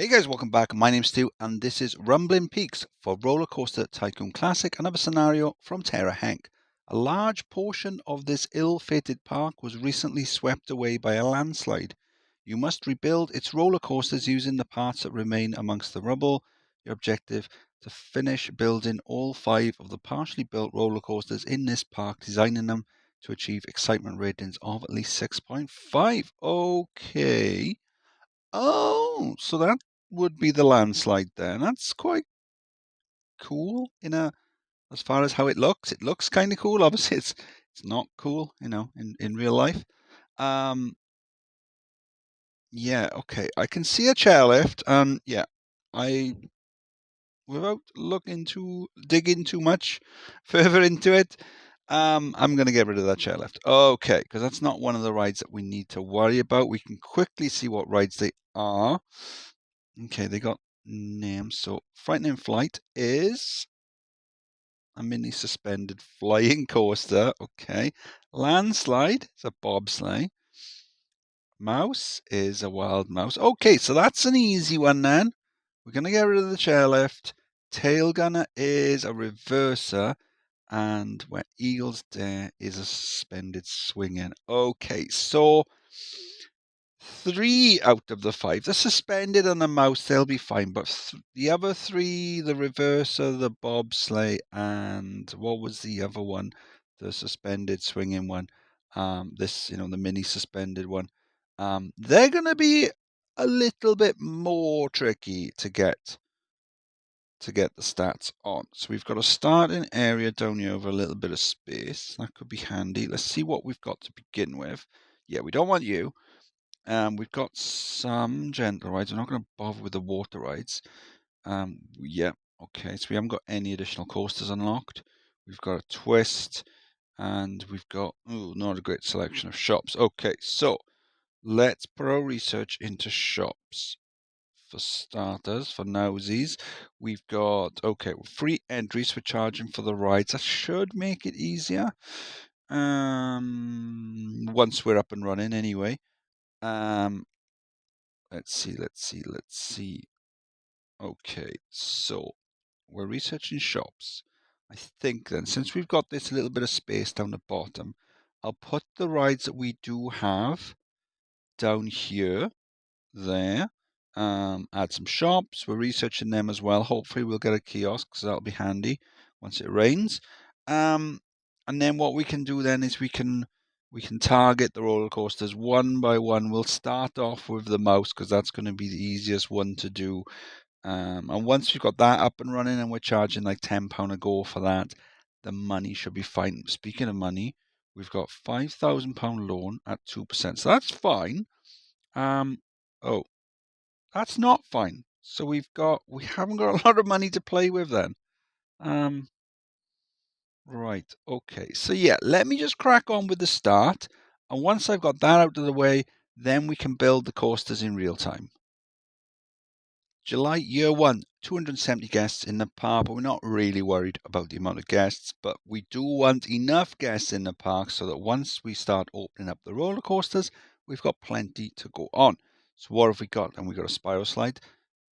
Hey guys, welcome back. My name's Stu, and this is Rumbling Peaks for Rollercoaster Tycoon Classic, another scenario from Terra Hank. A large portion of this ill-fated park was recently swept away by a landslide. You must rebuild its roller coasters using the parts that remain amongst the rubble. Your objective: to finish building all 5 of the partially built roller coasters in this park, designing them to achieve excitement ratings of at least 6.5. Okay. Oh, so that would be the landslide there. And that's quite cool as far as how it looks. It looks kind of cool. Obviously, it's not cool, in real life. Yeah, okay. I can see a chairlift, and yeah, without digging too much further into it, I'm going to get rid of that chairlift. Okay, because that's not one of the rides that we need to worry about. We can quickly see what rides they are. Okay, they got names. So, Frightening Flight is a mini suspended flying coaster. Okay. Landslide is a bobsleigh. Mouse is a wild mouse. Okay, so that's an easy one then. We're going to get rid of the chairlift. Tail Gunner is a reverser. And Where Eagles Dare is a suspended swinging. Okay, so 3 out of the 5. The suspended and the mouse, they'll be fine. But the other 3, the reverser, the bobsleigh, and what was the other one? The suspended swinging one. The mini suspended one. They're going to be a little bit more tricky to get the stats on. So we've got a starting area down here with a little bit of space. That could be handy. Let's see what we've got to begin with. Yeah, we don't want you. We've got some gentle rides. We're not going to bother with the water rides. Yeah, okay. So we haven't got any additional coasters unlocked. We've got a twist, and we've got not a great selection of shops. Okay, so let's put our research into shops. For starters, for nowsies, we've got free entries for charging for the rides. That should make it easier. Once we're up and running, anyway. Let's see. Okay, so we're researching shops. I think then, since we've got this little bit of space down the bottom, I'll put the rides that we do have down here, there. Add some shops. We're researching them as well. Hopefully we'll get a kiosk, so that'll be handy once it rains. And then what we can do then is we can target the roller coasters one by one. We'll start off with the mouse because that's going to be the easiest one to do. And once we've got that up and running and we're charging like £10 a go for that, the money should be fine. Speaking of money, we've got £5,000 loan at 2%. So that's fine. Oh, that's not fine. So we haven't got a lot of money to play with then. Right, okay. So yeah, let me just crack on with the start. And once I've got that out of the way, then we can build the coasters in real time. July, year 1, 270 guests in the park, but we're not really worried about the amount of guests, but we do want enough guests in the park so that once we start opening up the roller coasters, we've got plenty to go on. So what have we got? And we've got a spiral slide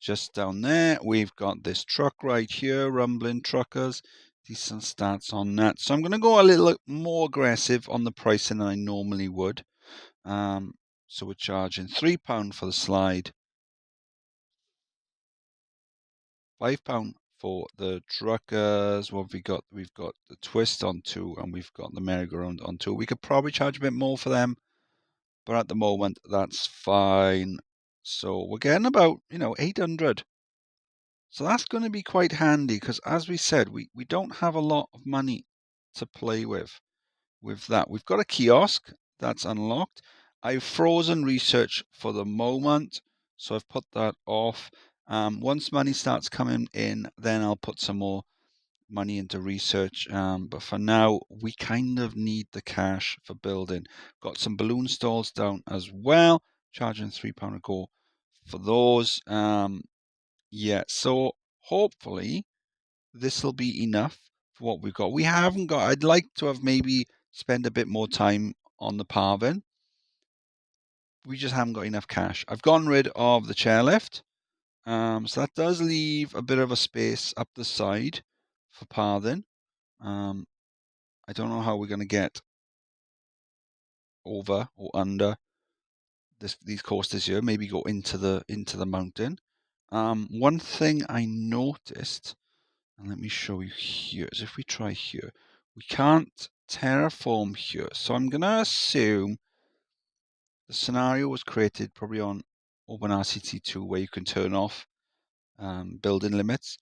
just down there. We've got this truck right here, Rumbling Truckers. Decent stats on that. So I'm going to go a little more aggressive on the pricing than I normally would. So we're charging £3 for the slide, £5 for the truckers. What have we got? We've got the twist on 2, and we've got the merry-go-round on 2. We could probably charge a bit more for them, but at the moment that's fine. So we're getting about 800. So that's going to be quite handy because, as we said, we don't have a lot of money to play with that. We've got a kiosk that's unlocked. I've frozen research for the moment, so I've put that off. Once money starts coming in, then I'll put some more money into research. But for now, we kind of need the cash for building. Got some balloon stalls down as well, charging £3 a go for those. Yeah, so hopefully this will be enough for what we've got. We haven't got, I'd like to have maybe spend a bit more time on the Parvin. We just haven't got enough cash. I've gotten rid of the chairlift. So that does leave a bit of a space up the side for pathing. I don't know how we're going to get over or under these coasters here. Maybe go into the mountain. One thing I noticed, and let me show you here, is if we try here, we can't terraform here. So I'm going to assume the scenario was created probably on OpenRCT2 where you can turn off building limits.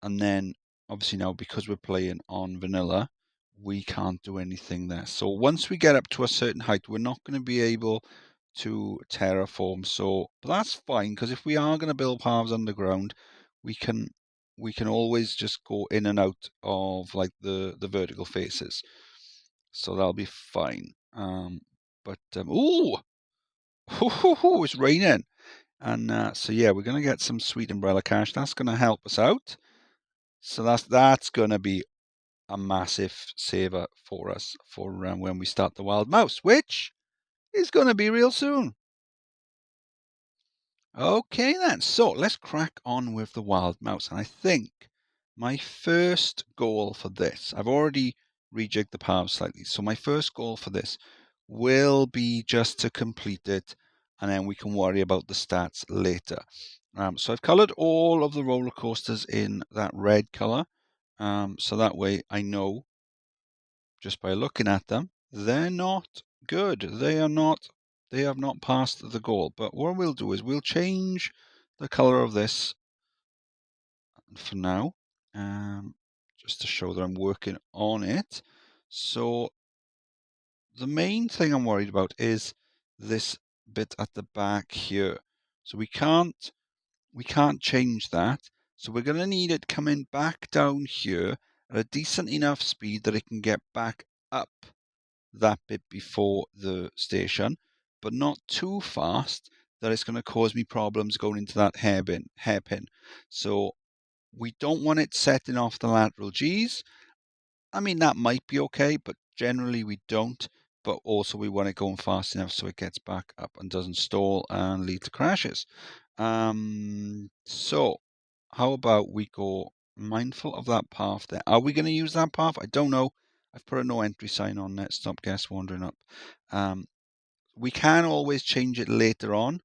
And then obviously now because we're playing on vanilla, we can't do anything there. So once we get up to a certain height, we're not going to be able to terraform. So but that's fine, because if we are going to build paths underground, we can always just go in and out of like the vertical faces. So that'll be fine. Ooh, it's raining. And so yeah, we're going to get some sweet umbrella cash. That's going to help us out. So that's going to be a massive saver for us for when we start the Wild Mouse, which is going to be real soon. Okay then, so let's crack on with the Wild Mouse. And I think my first goal for this, I've already rejigged the paths slightly, so my first goal for this will be just to complete it, and then we can worry about the stats later. So I've coloured all of the roller coasters in that red colour, so that way I know just by looking at them, they're not good. They have not passed the goal. But what we'll do is we'll change the color of this for now, just to show that I'm working on it. So the main thing I'm worried about is this bit at the back here. So we can't change that. So we're going to need it coming back down here at a decent enough speed that it can get back up that bit before the station, but not too fast that it's going to cause me problems going into that hairpin. So we don't want it setting off the lateral G's. I mean, that might be okay, but generally we don't. But also we want it going fast enough so it gets back up and doesn't stall and lead to crashes. So how about we go mindful of that path there? Are we going to use that path? I don't know. I've put a no entry sign on it. Stop guests wandering up. We can always change it later on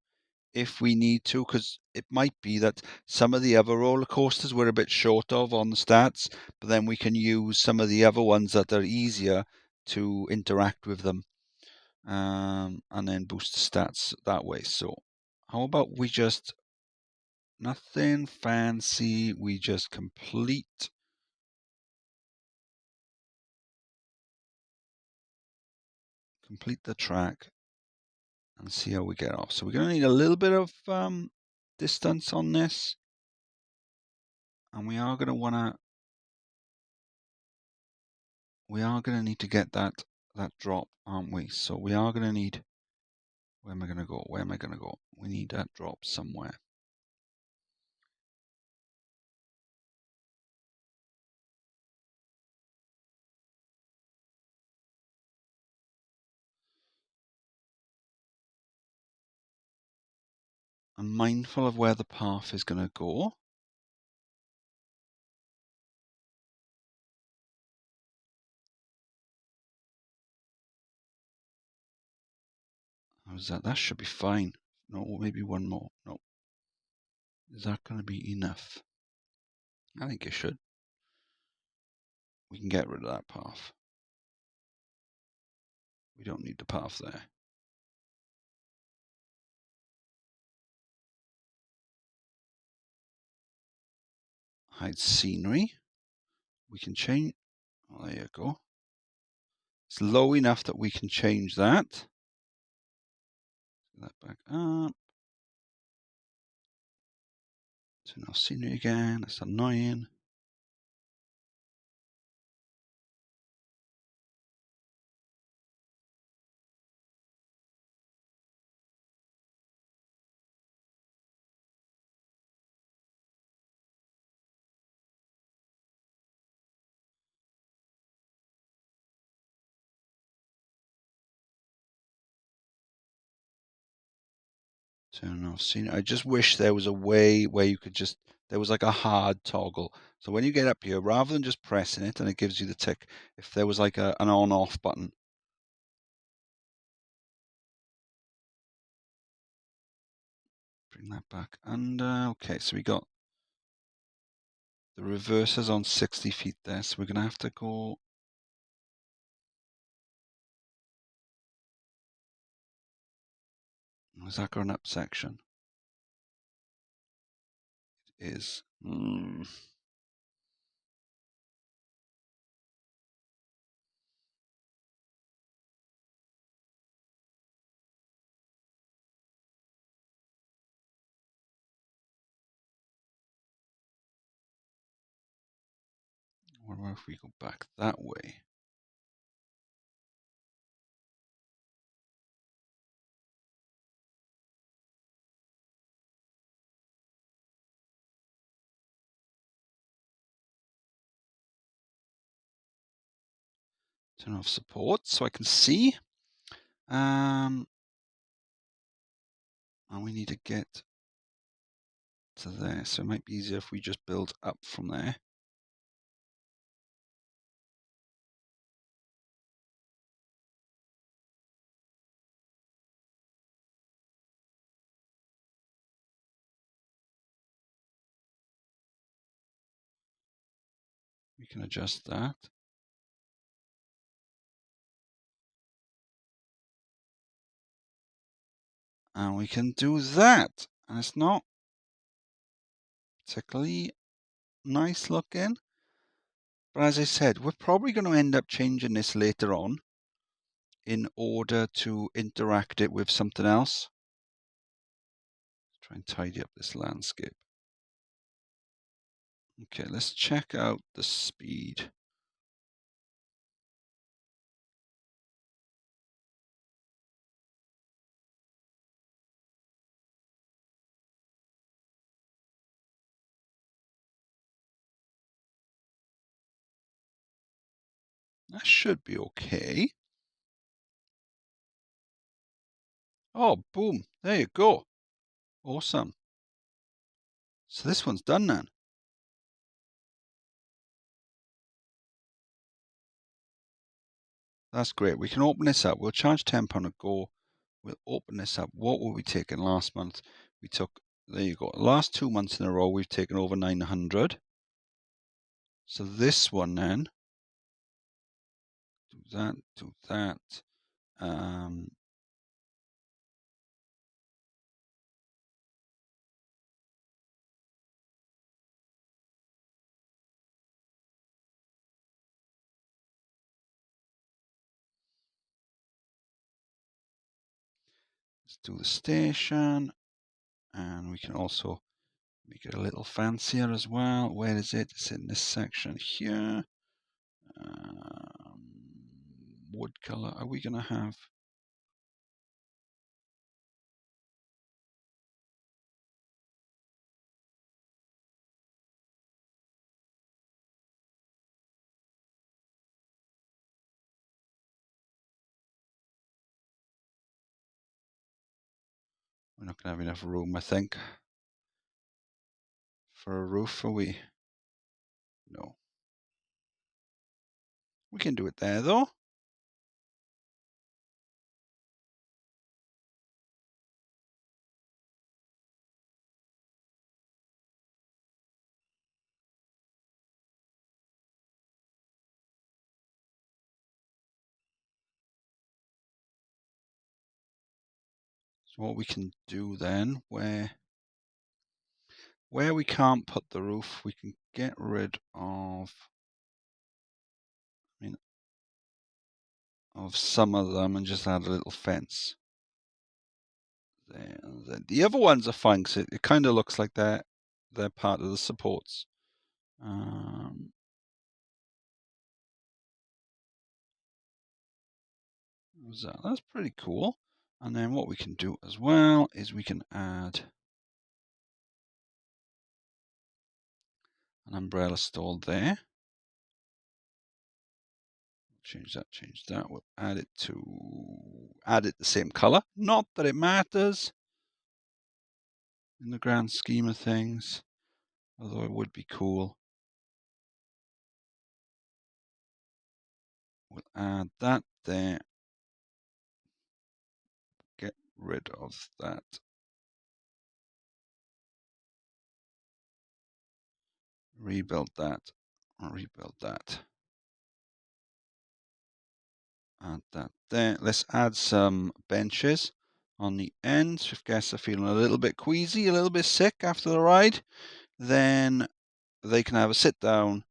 if we need to, because it might be that some of the other roller coasters we're a bit short of on the stats, but then we can use some of the other ones that are easier to interact with them, and then boost the stats that way. So how about we just, nothing fancy, we just complete the track and see how we get off. So we're going to need a little bit of distance on this, and we are going to need to get that drop, aren't we? So we are going to need, where am I going to go? We need that drop somewhere. I'm mindful of where the path is going to go. How's that? That should be fine. No, maybe one more. No. Is that going to be enough? I think it should. We can get rid of that path. We don't need the path there. Hide scenery. We can change. Oh, there you go. It's low enough that we can change that. Get that back up. Turn off scenery again. That's annoying. Turn off scene. I just wish there was a way where you could just, there was like a hard toggle. So when you get up here, rather than just pressing it and it gives you the tick, if there was like an on-off button. Bring that back under. Okay, so we got the reversers on 60 feet there. So we're going to have to go. Is that going up section? It is. What about if we go back that way? Turn off support so I can see. And we need to get to there. So it might be easier if we just build up from there. We can adjust that. And we can do that. And it's not particularly nice looking. But as I said, we're probably going to end up changing this later on in order to interact it with something else. Let's try and tidy up this landscape. Okay, let's check out the speed. That should be okay. Oh, boom. There you go. Awesome. So this one's done then. That's great. We can open this up. We'll charge £10 a go. We'll open this up. What were we taking last month? We took, there you go. Last 2 months in a row, we've taken over 900. So this one then, do that, do that. Let's do the station. And we can also make it a little fancier as well. Where is it? It's in this section here. Wood color. Are we going to have? We're not going to have enough room, I think, for a roof, are we? No. We can do it there, though. So what we can do then, where we can't put the roof, we can get rid of, of some of them and just add a little fence. There. The other ones are fine because it kind of looks like they're part of the supports. That's pretty cool. And then what we can do as well is we can add an umbrella stall there. Change that. We'll add it the same color. Not that it matters. in the grand scheme of things, although it would be cool. We'll add that there. Get rid of that. Rebuild that. Rebuild that. Add that there. Let's add some benches on the ends. If guests are feeling a little bit queasy, a little bit sick after the ride, then they can have a sit down.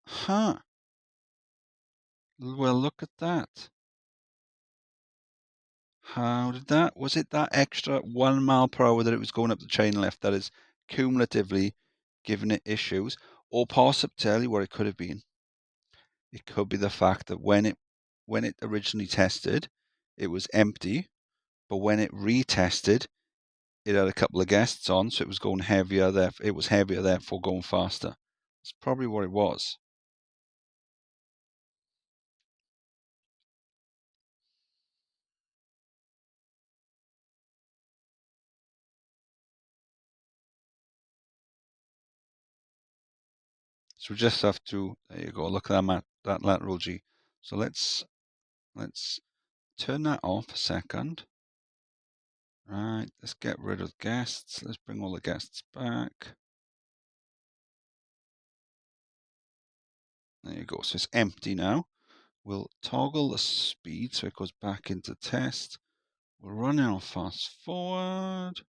Huh. Well, look at that. How did that? Was it that extra 1 mile per hour that it was going up the chain lift that is cumulatively giving it issues? Or possibly, tell you what it could have been. It could be the fact that when it originally tested, it was empty, but when it retested, it had a couple of guests on, so it was going heavier. It was heavier, therefore going faster. That's probably what it was. So we just have to, there you go, look at that lateral G. So let's turn that off a second. Right, let's get rid of guests. Let's bring all the guests back. There you go, so it's empty now. We'll toggle the speed so it goes back into test. We'll run our fast forward.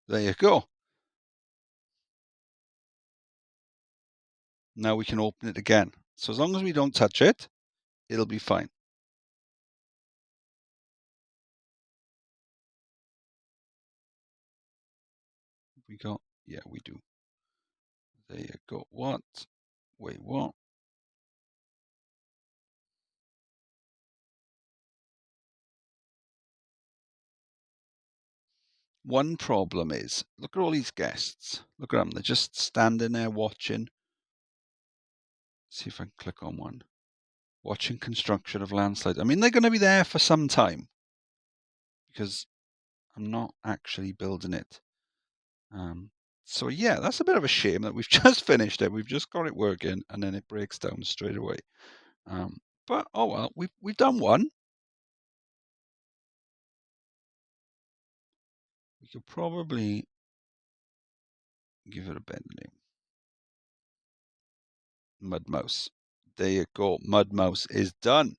There you go. Now we can open it again. So as long as we don't touch it, it'll be fine. We got, yeah, we do. There you go. What? Wait, what? One problem is, look at all these guests. Look at them. They're just standing there watching. See if I can click on one. Watching construction of landslide. I mean, they're going to be there for some time because I'm not actually building it. So yeah, that's a bit of a shame that we've just finished it. We've just got it working and then it breaks down straight away. But oh well, we've done one. We could probably give it a better name. Mud Mouse. There you go. Mud Mouse is done.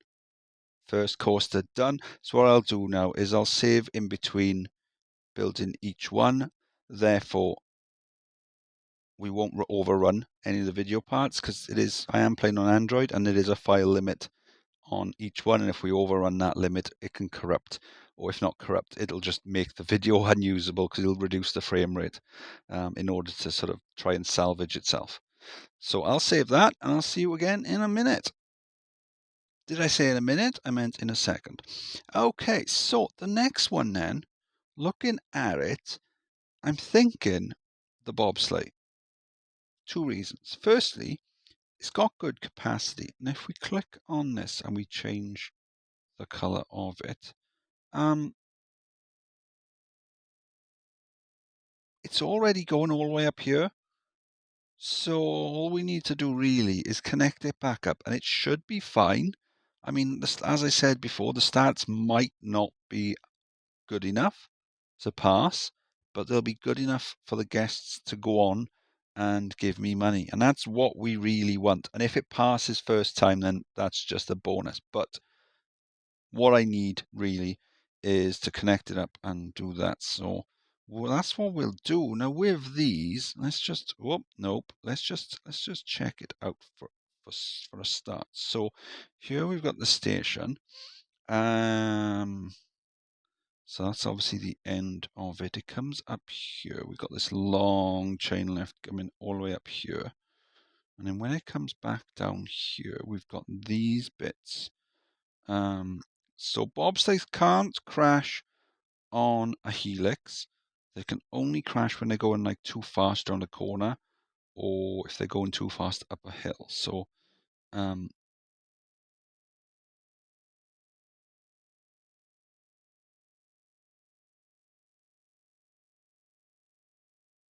First coaster done. So what I'll do now is I'll save in between building each one. Therefore, we won't overrun any of the video parts because I am playing on Android and it is a file limit on each one, and if we overrun that limit it can corrupt, or if not corrupt, it'll just make the video unusable because it'll reduce the frame rate in order to sort of try and salvage itself. So I'll save that and I'll see you again in a minute. Did I say in a minute? I meant in a second. Okay, so the next one then, looking at it, I'm thinking the bobsleigh. Two reasons. Firstly, it's got good capacity, and if we click on this and we change the color of it, it's already going all the way up here. So all we need to do really is connect it back up and it should be fine. I mean, as I said before, the stats might not be good enough to pass, but they'll be good enough for the guests to go on and give me money. And that's what we really want. And if it passes first time, then that's just a bonus. But what I need really is to connect it up and do that. So well, that's what we'll do. Now with these, let's just, nope. Let's just check it out for a start. So here we've got the station. So that's obviously the end of it. It comes up here. We've got this long chain lift coming all the way up here. And then when it comes back down here, we've got these bits. So bobsleighs can't crash on a helix, they can only crash when they're going like too fast around a corner, or if they're going too fast up a hill. So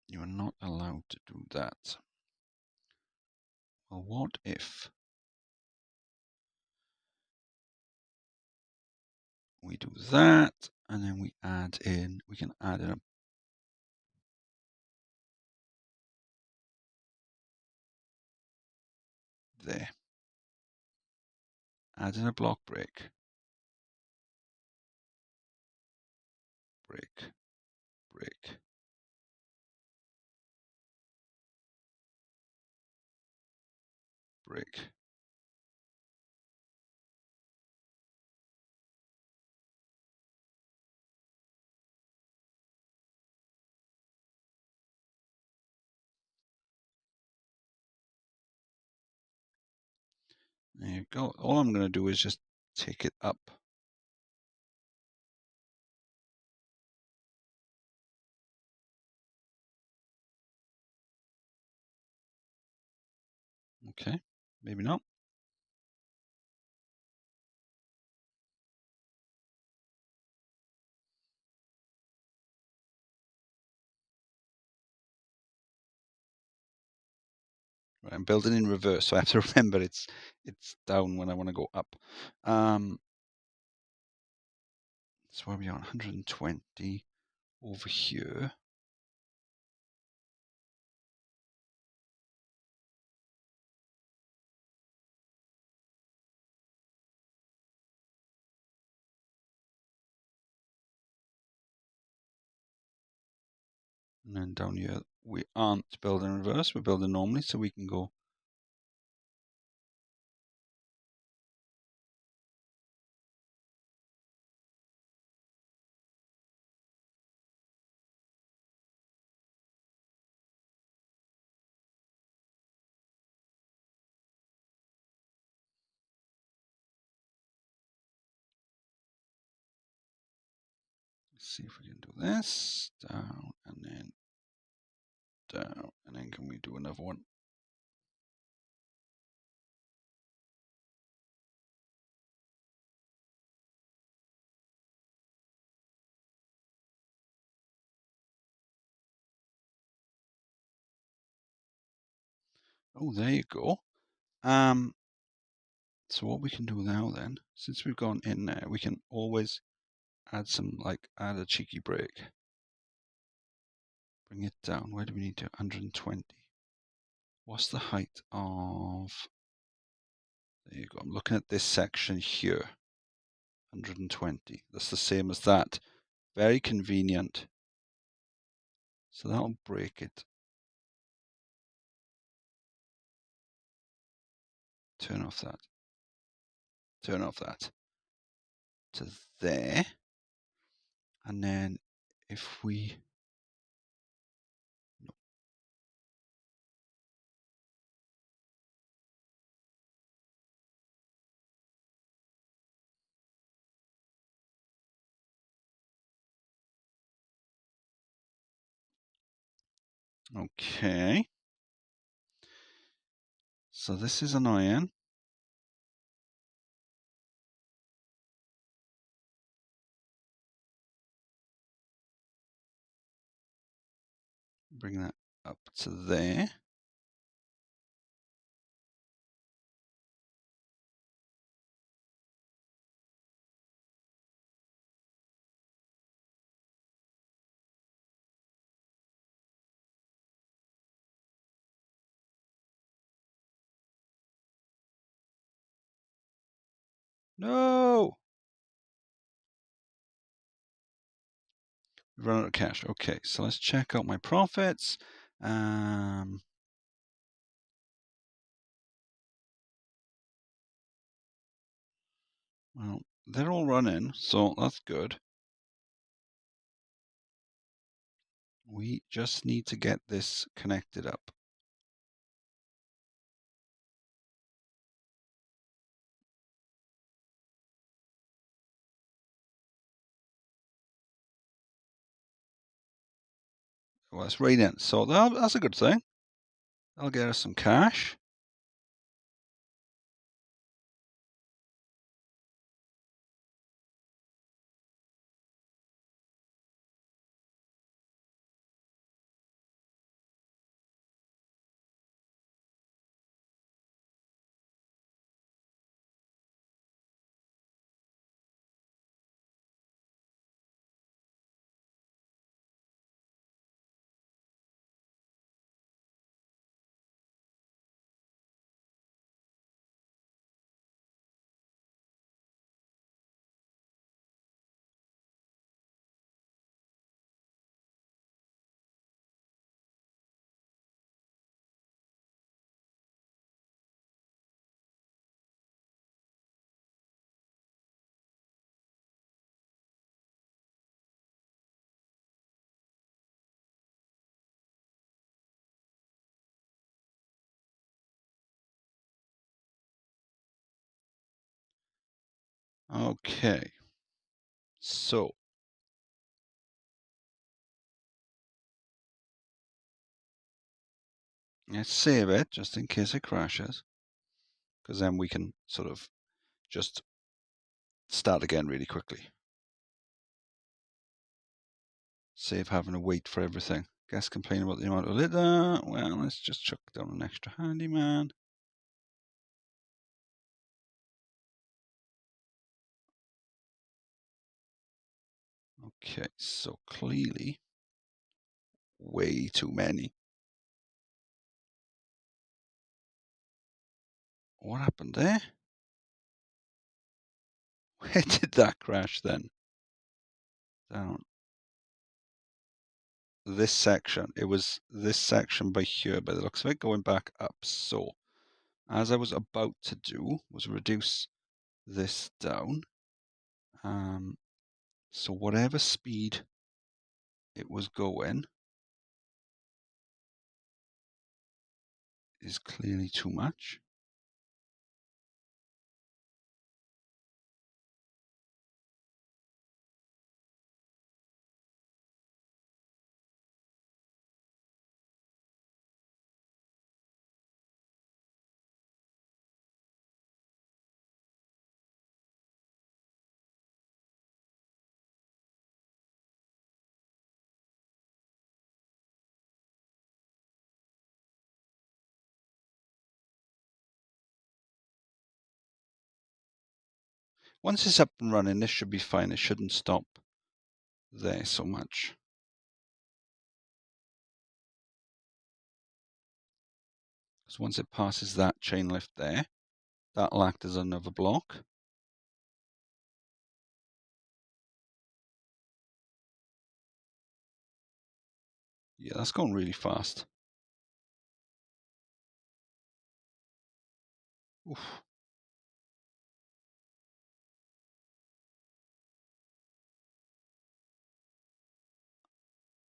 you are not allowed to do that. Well, what if we do that, and then we can add in a there. Add in a block break. Break. Break. Break. There you go. All I'm going to do is just take it up. Okay, maybe not. Right, I'm building in reverse, so I have to remember it's down when I want to go up. So where are we on? 120 over here. And then down here, we aren't building reverse, we're building normally, so we can go. Let's see if we can do this. Down, and then down, and then can we do another one? Oh, there you go. So what we can do now then, since we've gone in there, we can always add add a cheeky break. Bring it down. Where do we need to? 120. What's the height of... There you go. I'm looking at this section here. 120. That's the same as that. Very convenient. So that'll break it. Turn off that. Turn off that. To there. And then if we... Okay. So this is an iron. Bring that up to there. No! We've run out of cash. Okay, so let's check out my profits. Well, they're all running, so that's good. We just need to get this connected up. Well, it's raining, so that's a good thing. That'll get us some cash. Okay. So let's save it just in case it crashes, because then we can sort of just start again really quickly. Save having to wait for everything. Guests complain about the amount of litter. Well, let's just chuck down an extra handyman. Okay, so clearly way too many. What happened there? Where did that crash then? Down. This section. It was this section by here, by the looks of it, going back up. So, as I was about to do, was reduce this down. So whatever speed it was going is clearly too much. Once it's up and running, this should be fine. It shouldn't stop there so much. Because once it passes that chain lift there, that'll act as another block. Yeah, that's going really fast. Oof.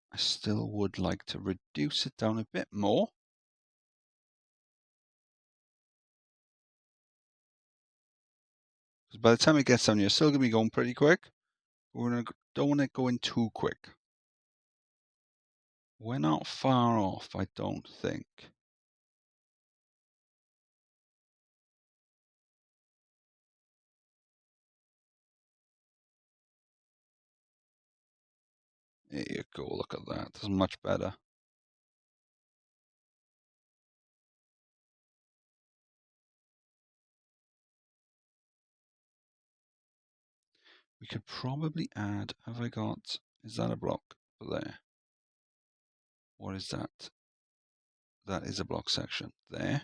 I still would like to reduce it down a bit more. Because by the time it gets down, you're still going to be going pretty quick. Don't want it going too quick. We're not far off, I don't think. There you go, look at that. That's much better. We could probably add, have I got, is that a block there? What is that? That is a block section there.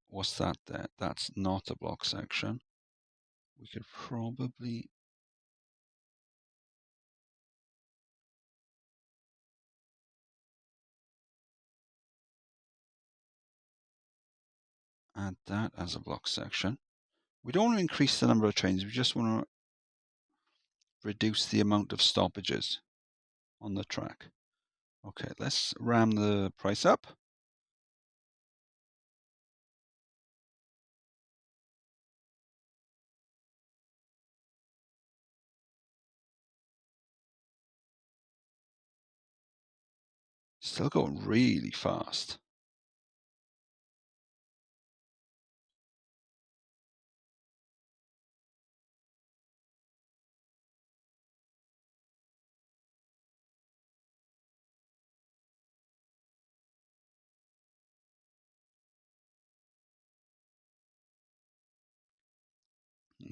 What's that there? That's not a block section. We could probably add that as a block section. We don't want to increase the number of trains, we just want to reduce the amount of stoppages on the track. Okay, let's ram the price up. Still going really fast.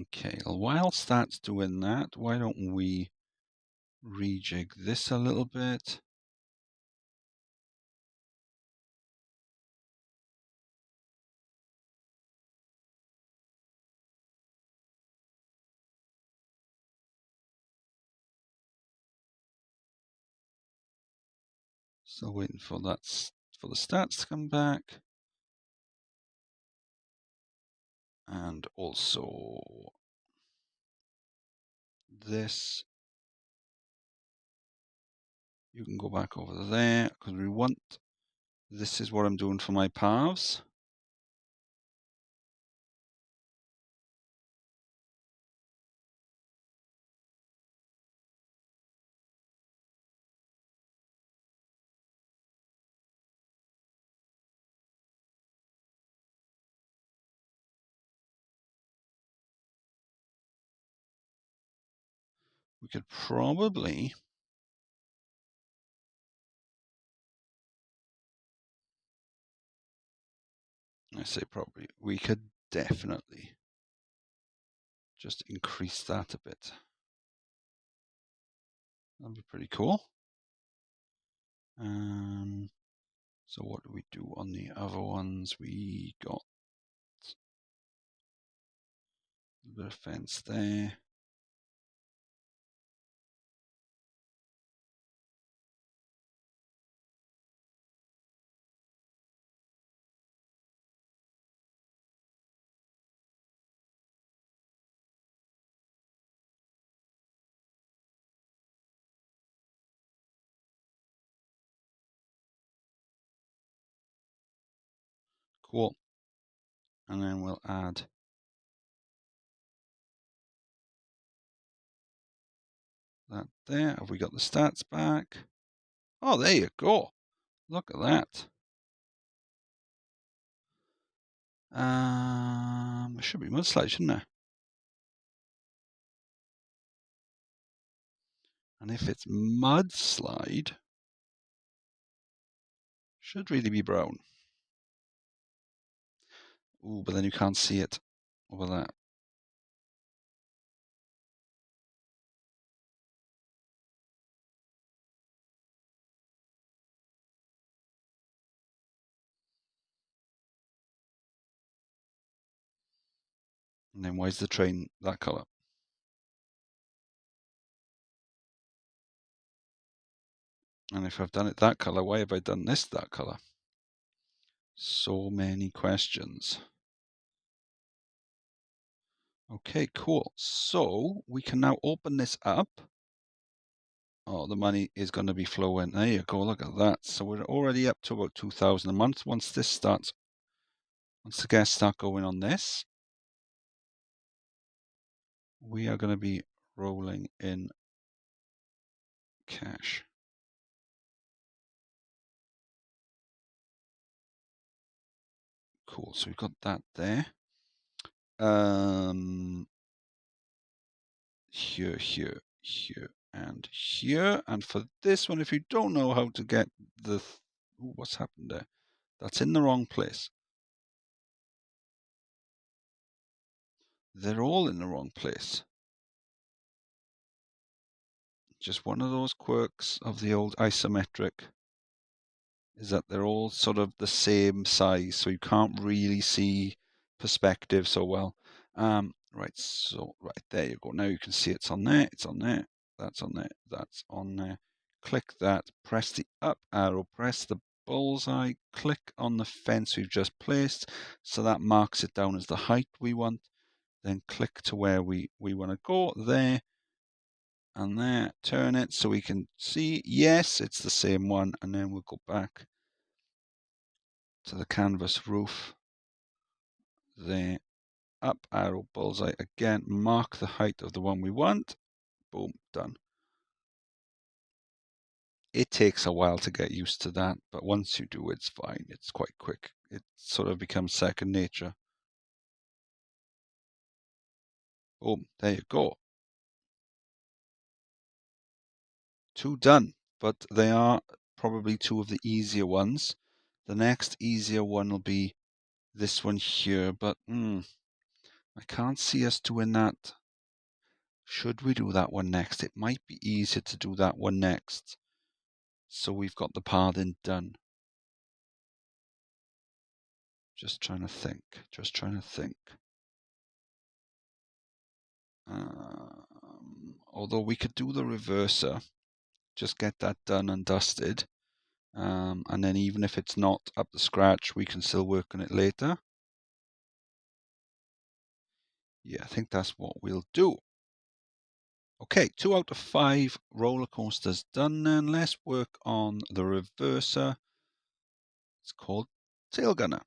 Okay, well, whilst that's doing that, why don't we rejig this a little bit? Still waiting for that, for the stats to come back. And also this. You can go back over there because we want, this is what I'm doing for my paths. We could probably, I say probably, we could definitely just increase that a bit. That'd be pretty cool. So what do we do on the other ones? We got a bit of fence there. Cool. And then we'll add that there. Have we got the stats back? Oh, there you go. Look at that. It should be mudslide, shouldn't it? And if it's mudslide, should really be brown. Ooh, but then you can't see it over there. And then why is the train that colour? And if I've done it that colour, why have I done this that colour? So many questions. Okay, cool. So we can now open this up. Oh, the money is going to be flowing. There you go. Look at that. So we're already up to about 2,000 a month. Once this starts, once the guests start going on this, we are going to be rolling in cash. Cool. So we've got that there. Here, here, here, and here. And for this one, if you don't know how to get the, ooh, what's happened there? That's in the wrong place. They're all in the wrong place. Just one of those quirks of the old isometric is that they're all sort of the same size, so you can't really see perspective so well. Right, so right there you go. Now you can see it's on there, it's on there, that's on there, that's on there. Click that, press the up arrow, press the bullseye, click on the fence we've just placed, so that marks it down as the height we want. Then click to where we want to go, there and there, turn it so we can see, yes, it's the same one, and then we'll go back to the canvas roof, there, up arrow, bullseye, again, mark the height of the one we want, boom, done. It takes a while to get used to that, but once you do, it's fine. It's quite quick. It sort of becomes second nature. Boom, there you go. 2 done, but they are probably 2 of the easier ones. The next easier one will be this one here, but I can't see us doing that. Should we do that one next? It might be easier to do that one next. So we've got the pathing done. Just trying to think. Although we could do the reverser, just get that done and dusted. And then even if it's not up to scratch, we can still work on it later. Yeah, I think that's what we'll do. Okay, 2 out of 5 roller coasters done then. Let's work on the reverser. It's called Tail Gunner.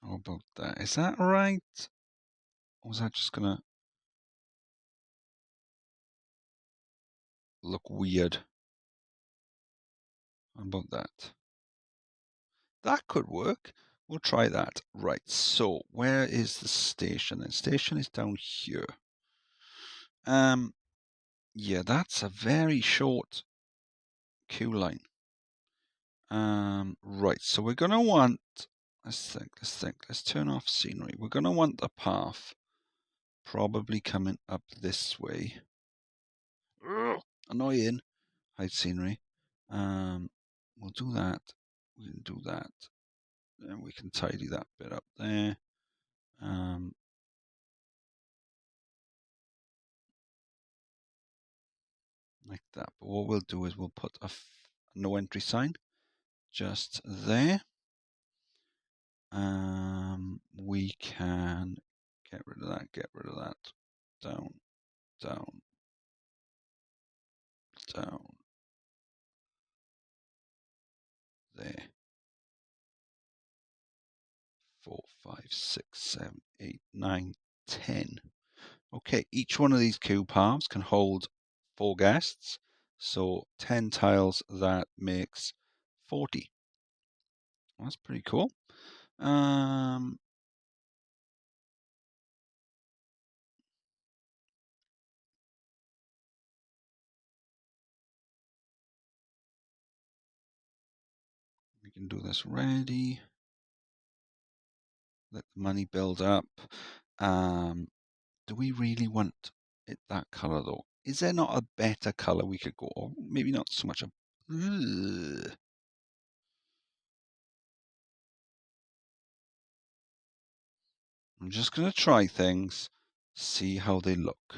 How about that? Is that right? Or was that just gonna look weird? How about that? That could work. We'll try that. Right, so where is the station? The station is down here. Yeah, that's a very short queue line. Right, so we're gonna want, let's think, let's turn off scenery. We're gonna want the path probably coming up this way. Ugh, annoying. Hide scenery. We'll do that. We can do that. And we can tidy that bit up there. Like that. But what we'll do is we'll put a no entry sign just there. We can get rid of that. Down, down, down. There. 4, 5, 6, 7, 8, 9, 10. Okay, each one of these queue paths can hold 4 guests. So 10 tiles, that makes 40. That's pretty cool. We can do this ready. Let the money build up. Do we really want it that color though? Is there not a better color we could go? Or maybe not so much a. Ugh. I'm just gonna try things, see how they look.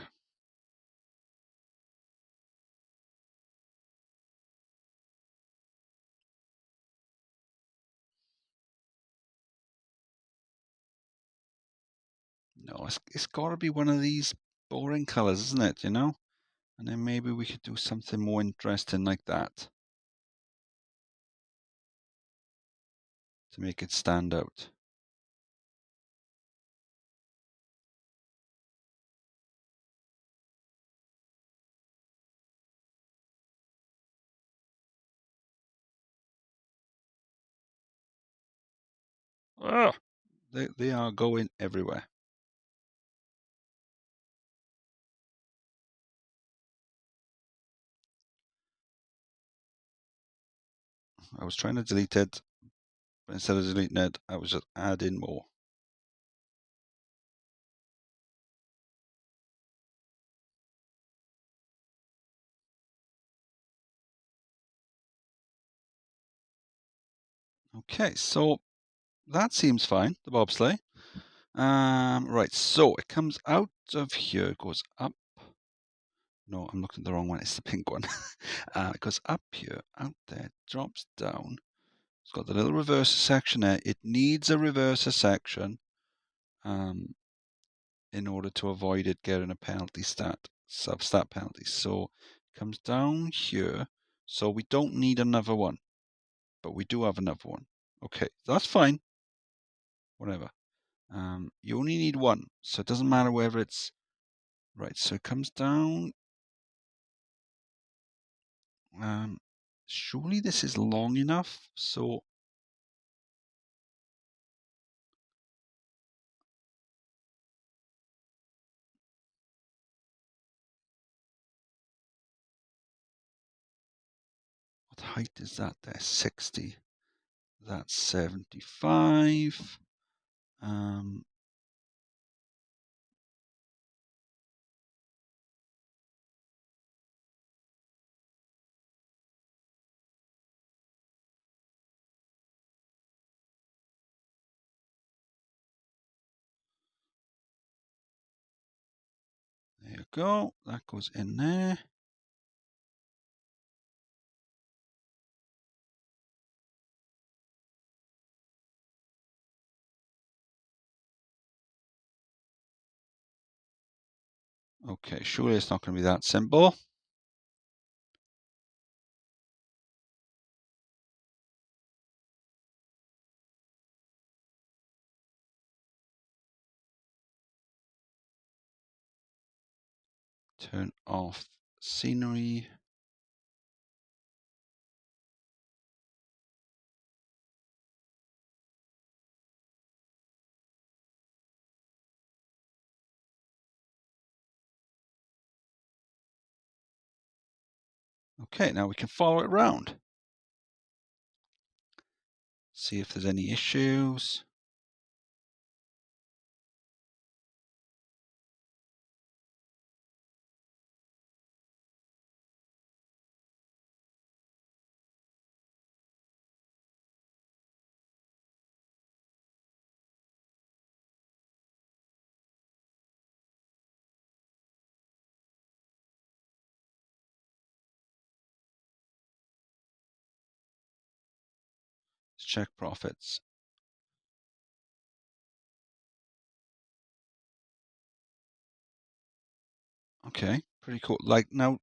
No, it's got to be one of these boring colors, isn't it? You know? And then maybe we could do something more interesting like that to make it stand out. Oh, they are going everywhere. I was trying to delete it, but instead of deleting it, I was just adding more. Okay, so that seems fine, the bobsleigh. Right, so it comes out of here, goes up. No, I'm looking at the wrong one. It's the pink one. It goes up here, out there, drops down. It's got the little reverser section there. It needs a reverser section in order to avoid it getting a penalty stat penalty. So it comes down here. So we don't need another one, but we do have another one. Okay, that's fine. Whatever. You only need one, so it doesn't matter whether it's right. So it comes down. Surely this is long enough. So what height is that there? 60. That's 75. There you go. That goes in there. Okay, surely it's not going to be that simple. Turn off scenery. Okay, now we can follow it around. See if there's any issues. Let's check profits. Okay, pretty cool. Like now,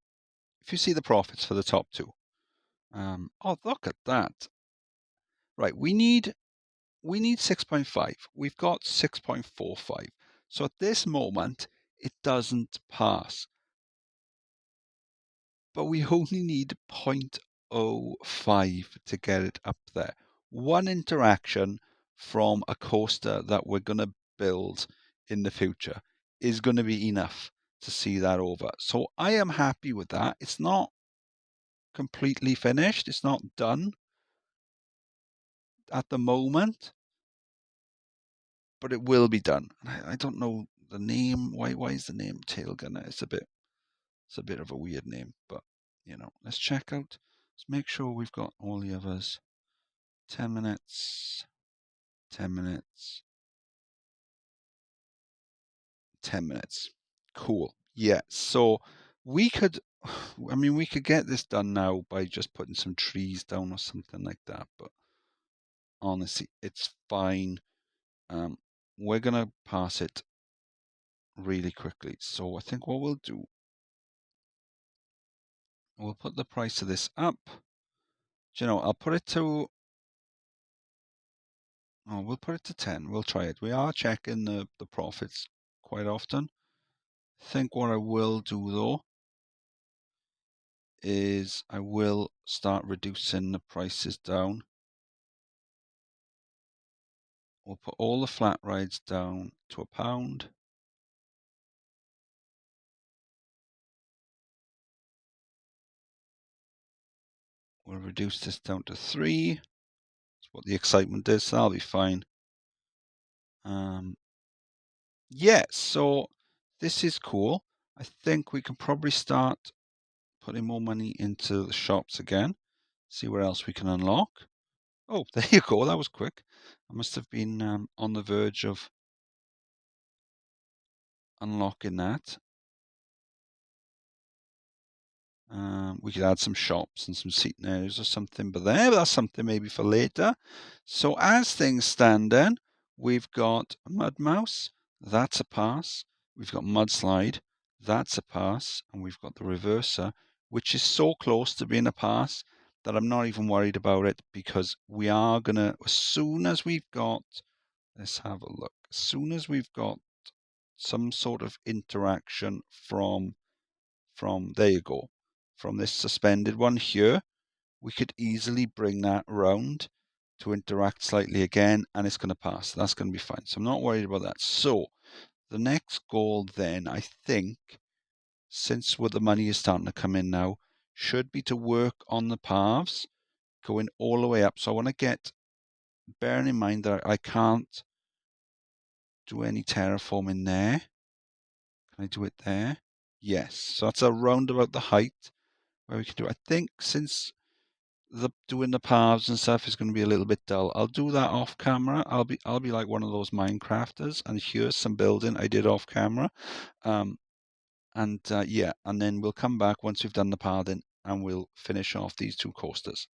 if you see the profits for the top two, oh, look at that. Right, we need 6.5. We've got 6.45. So at this moment, it doesn't pass. But we only need 0.05 to get it up there. One interaction from a coaster that we're going to build in the future is going to be enough to see that over. So I am happy with that. It's not completely finished. It's not done at the moment, but it will be done. I don't know the name. Why is the name Tail Gunner? It's a bit of a weird name, but you know, let's check out. Let's make sure we've got all the others. 10 minutes, 10 minutes, 10 minutes. Cool. Yeah. So we could, we could get this done now by just putting some trees down or something like that. But honestly, it's fine. We're going to pass it really quickly. So I think what we'll do, we'll put the price of this up. Do you know, I'll put it to, oh, we'll put it to 10. We'll try it. We are checking the profits quite often. I think what I will do though is I will start reducing the prices down. We'll put all the flat rides down to £1. We'll reduce this down to 3. That's what the excitement is, so that'll be fine. Yeah, so this is cool. I think we can probably start putting more money into the shops again. See where else we can unlock. Oh, there you go. That was quick. I must have been on the verge of unlocking that. We could add some shops and some seating areas or something, but that's something maybe for later. So as things stand then, we've got Mud Mouse, that's a pass. We've got Mudslide, that's a pass. And we've got the Reverser, which is so close to being a pass that I'm not even worried about it because we are going to, as soon as we've got, let's have a look. as soon as we've got some sort of interaction from there you go, from this suspended one here, we could easily bring that round to interact slightly again, and it's going to pass. That's going to be fine. So I'm not worried about that. So the next goal then, I think, since the money is starting to come in now, should be to work on the paths going all the way up. So I want to get, bearing in mind that I can't do any terraforming there. Can I do it there? Yes. So that's around about the height where we can do it. I think since doing the paths and stuff is going to be a little bit dull, I'll do that off camera. I'll be like one of those Minecrafters, and here's some building I did off camera. Yeah, and then we'll come back once we've done the pathing and we'll finish off these two coasters.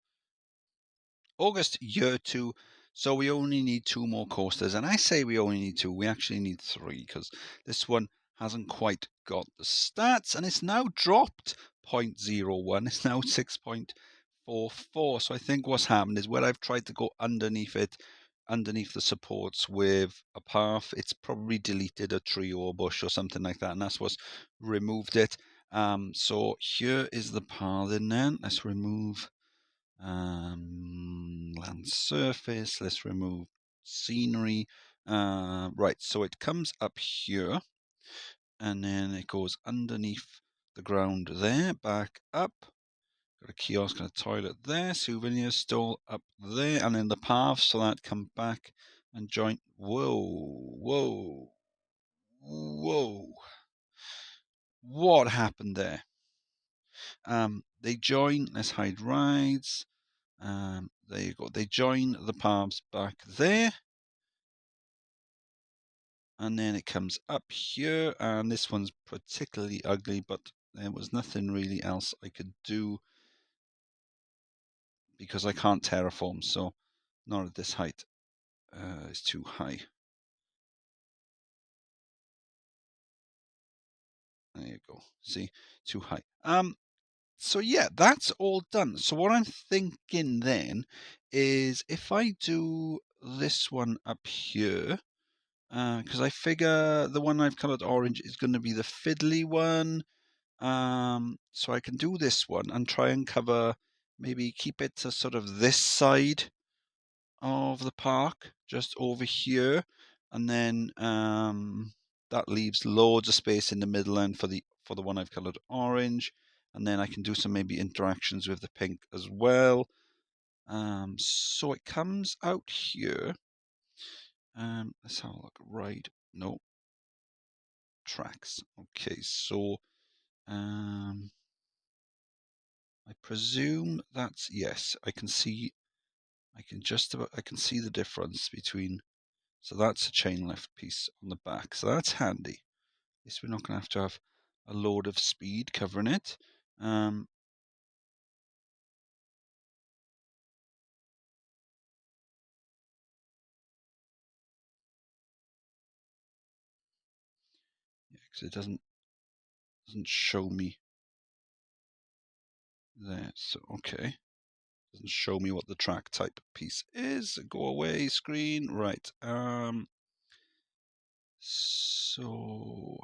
August year 2, so we only need 2 more coasters, and I say we only need 2, we actually need 3, because this one hasn't quite got the stats, and it's now dropped 0.01, it's now 6.44, so I think what's happened is where I've tried to go underneath the supports with a path, it's probably deleted a tree or a bush or something like that, and that's what's removed it. So here is the pathing then. Let's remove land surface. Let's remove scenery. Right, so it comes up here, and then it goes underneath the ground there, back up. Got a kiosk and a toilet there, souvenir store up there, and then the path, so that come back and join. Whoa. What happened there? They join, let's hide rides. There you go. They join the paths back there. And then it comes up here, and this one's particularly ugly, but there was nothing really else I could do because I can't terraform, so not at this height. It's too high. There you go. See, too high. So yeah, that's all done. So what I'm thinking then is if I do this one up here, because I figure the one I've colored orange is going to be the fiddly one. So I can do this one and try and cover, maybe keep it to sort of this side of the park, just over here, and then that leaves loads of space in the middle end for the one I've colored orange, and then I can do some maybe interactions with the pink as well. So it comes out here. Let's have a look. Ride, no, tracks. Okay, so I presume that's, yes, I can see the difference between, so that's a chain lift piece on the back, so that's handy. At least we're not going to have a load of speed covering it. Yeah, because it doesn't show me there. So okay, doesn't show me what the track type piece is. Go away screen. Right. So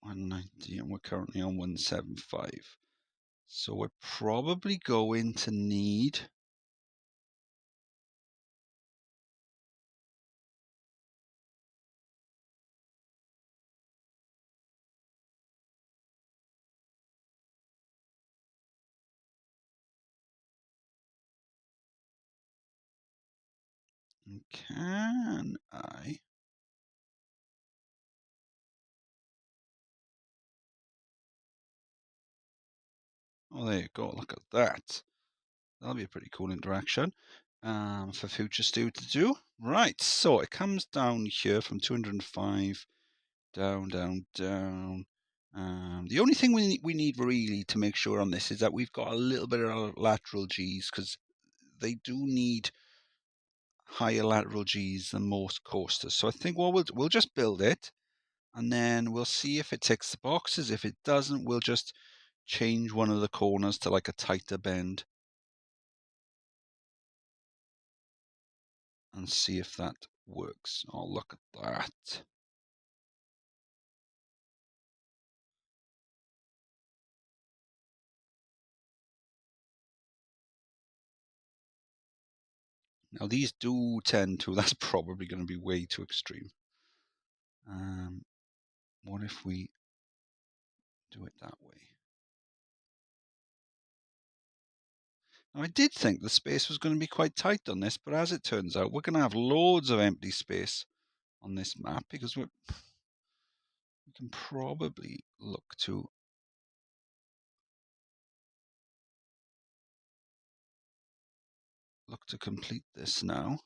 190, and we're currently on 175. So we're probably going to need, can I? Oh, there you go. Look at that. That'll be a pretty cool interaction for future Stu to do. Right, so it comes down here from 205 down. The only thing we need really to make sure on this is that we've got a little bit of lateral G's, because they do need higher lateral G's than most coasters. So I think we'll just build it, and then we'll see if it ticks the boxes. If it doesn't, we'll just change one of the corners to like a tighter bend. and see if that works. Oh, look at that. Now these do tend to, that's probably going to be way too extreme. What if we do it that way? Now I did think the space was going to be quite tight on this, but as it turns out, we're going to have loads of empty space on this map because we can probably look to complete this now.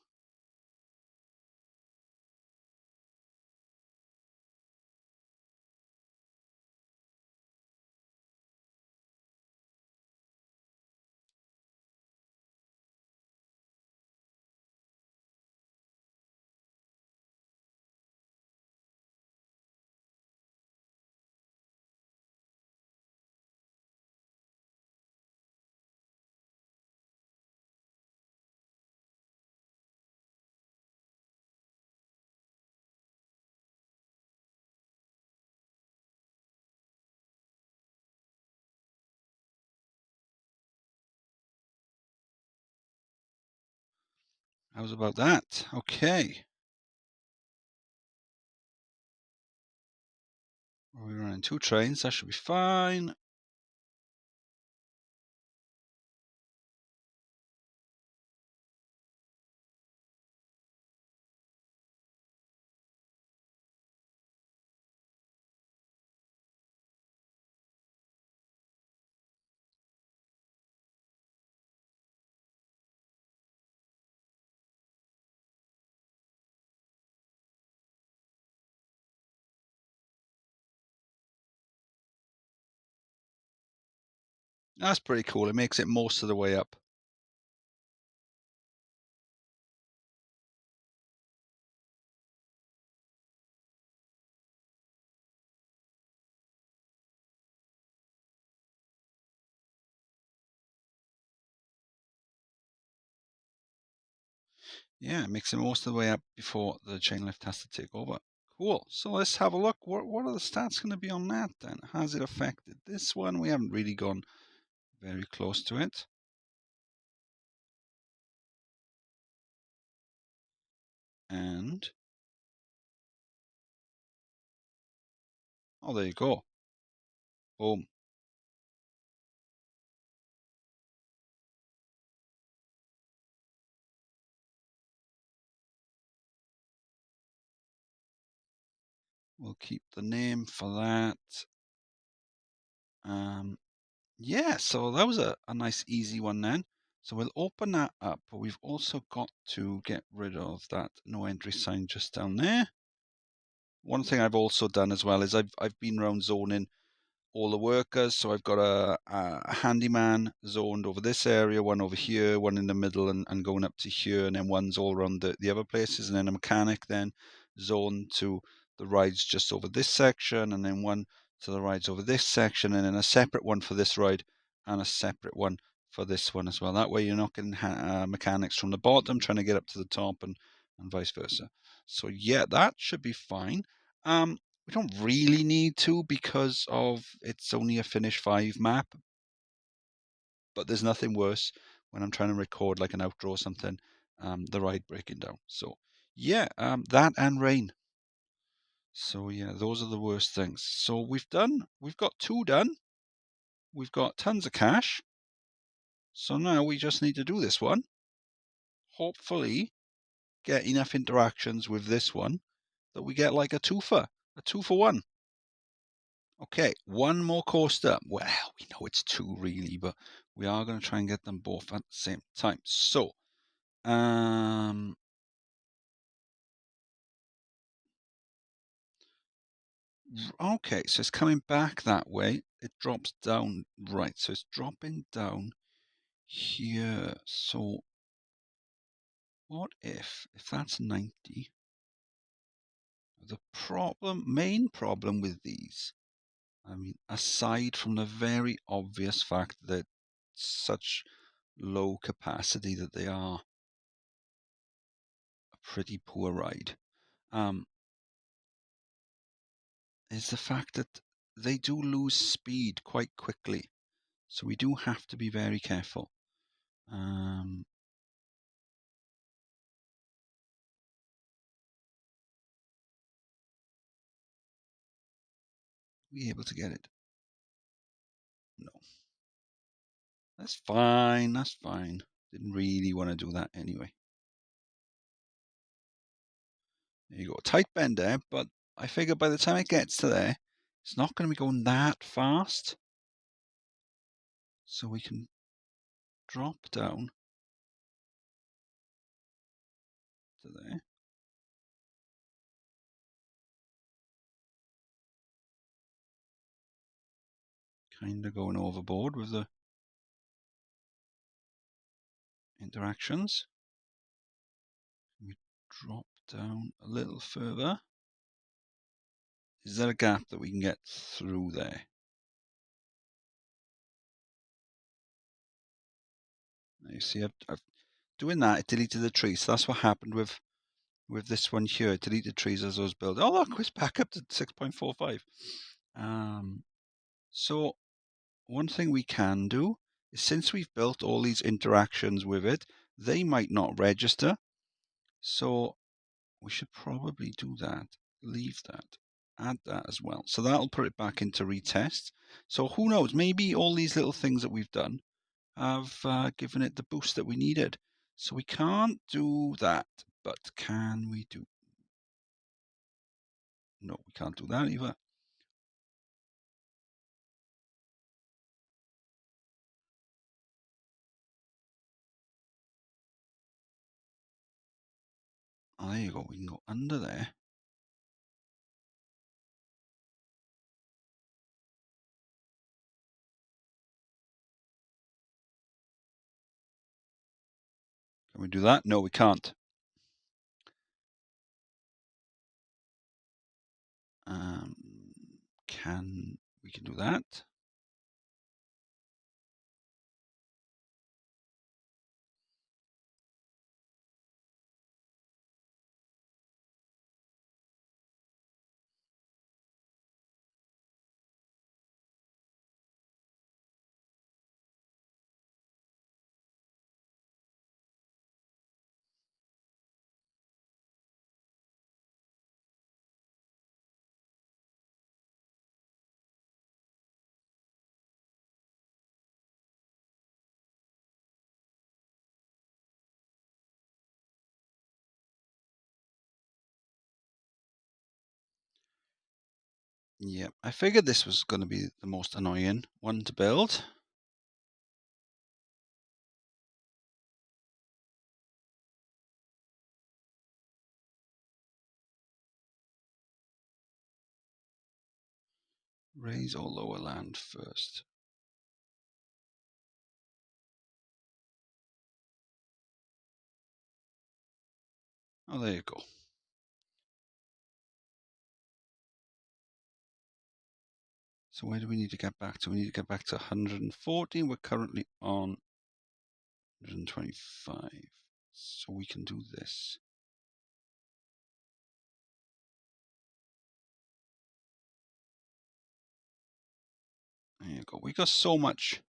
How's about that? Okay. We're running 2 trains. That should be fine. That's pretty cool. It makes it most of the way up. Yeah, it makes it most of the way up before the chain lift has to take over. Cool. So let's have a look. What are the stats going to be on that then? Has it affected this one? We haven't really gone very close to it. And oh, there you go. Boom. We'll keep the name for that. Yeah, so that was a nice easy one then. So we'll open that up, but we've also got to get rid of that no entry sign just down there. One thing I've also done as well is I've been around zoning all the workers. So I've got a handyman zoned over this area, one over here, one in the middle and going up to here, and then one's all around the other places, and then a mechanic then zoned to the rides just over this section, and then one to the rides over this section, and then a separate one for this ride and a separate one for this one as well. That way you're not getting mechanics from the bottom trying to get up to the top and vice versa. So yeah, that should be fine. We don't really need to because of it's only a finish 5 map. But there's nothing worse when I'm trying to record like an outro or something, the ride breaking down. So yeah, that and rain. So yeah, those are the worst things. So we've got 2 done. We've got tons of cash. So now we just need to do this one. Hopefully get enough interactions with this one that we get like a 2 for 1. Okay, one more coaster. Well, we know it's 2 really, but we are going to try and get them both at the same time. So, okay, so it's coming back that way. It drops down, right, so it's dropping down here. So, what if that's 90? The main problem with these, I mean, aside from the very obvious fact that such low capacity that they are, pretty poor ride is the fact that they do lose speed quite quickly. So we do have to be very careful. Be able to get it? No. That's fine. That's fine. Didn't really want to do that anyway. There you go. Tight bend there, but I figure by the time it gets to there, it's not going to be going that fast. So we can drop down to there. Kind of going overboard with the interactions. We drop down a little further. Is there a gap that we can get through there? You see, I've doing that. It deleted the tree. So that's what happened with this one here. It deleted trees as I was building. Oh look, it's back up to 6.45. So one thing we can do is, since we've built all these interactions with it, they might not register. So we should probably do that. Leave that. Add that as well. So that'll put it back into retest. So who knows? Maybe all these little things that we've done have given it the boost that we needed. So we can't do that. But can we do? No, we can't do that either. Oh, there you go. We can go under there. Can we do that? No, we can't. We can do that? Yeah, I figured this was going to be the most annoying one to build. Raise or lower land first. Oh, there you go. So where do we need to get back to? We need to get back to 140. We're currently on 125. So we can do this. There you go. We got so much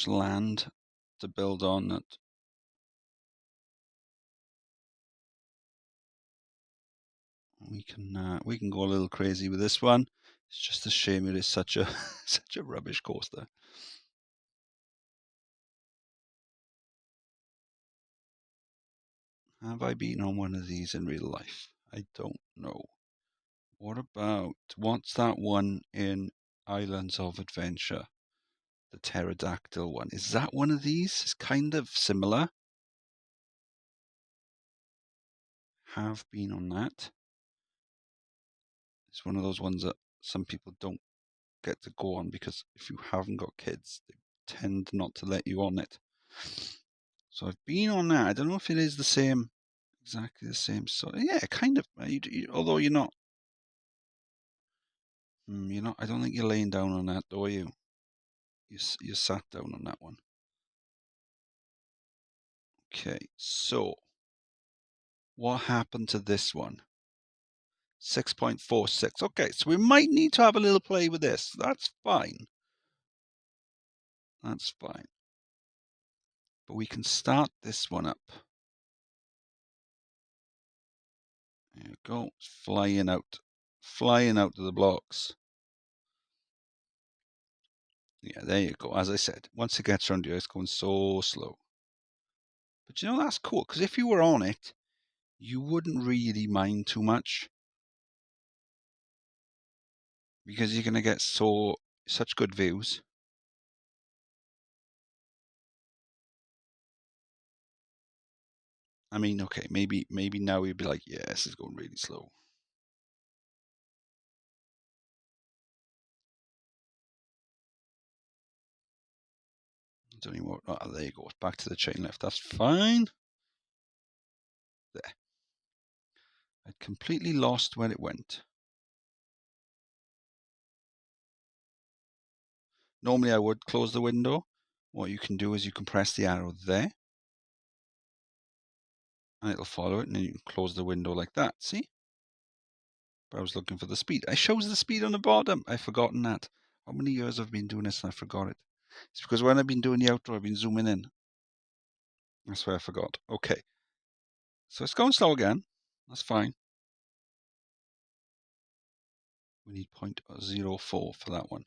land to build on that we can go a little crazy with this one. It's just a shame it is such a such a rubbish coaster. Have I been on one of these in real life? I don't know. What about, what's that one in Islands of Adventure? The pterodactyl one. Is that one of these? It's kind of similar. Have been on that. It's one of those ones that some people don't get to go on because if you haven't got kids, they tend not to let you on it. So I've been on that. I don't know if it is the same, exactly the same. So yeah, kind of. Although you're not. You're not. I don't think you're laying down on that, though, are you? You sat down on that one. Okay, so what happened to this one? 6.46. Okay, so we might need to have a little play with this. That's fine. That's fine. But we can start this one up. There you go. Flying out. Flying out to the blocks. Yeah, there you go. As I said, once it gets around here, it's going so slow. But you know, that's cool, because if you were on it, you wouldn't really mind too much. Because you're going to get such good views. I mean, okay, maybe now you'd be like, yeah, this is going really slow. Don't even work. Oh, there you go. Back to the chain lift. That's fine. There. I'd completely lost where it went. Normally I would close the window. What you can do is you can press the arrow there. And it'll follow it, and then you can close the window like that. See? But I was looking for the speed. It shows the speed on the bottom. I've forgotten that. How many years I've been doing this and I forgot it? It's because when I've been doing the outdoor, I've been zooming in. That's why I forgot. Okay. So it's going slow again. That's fine. We need 0.04 for that one.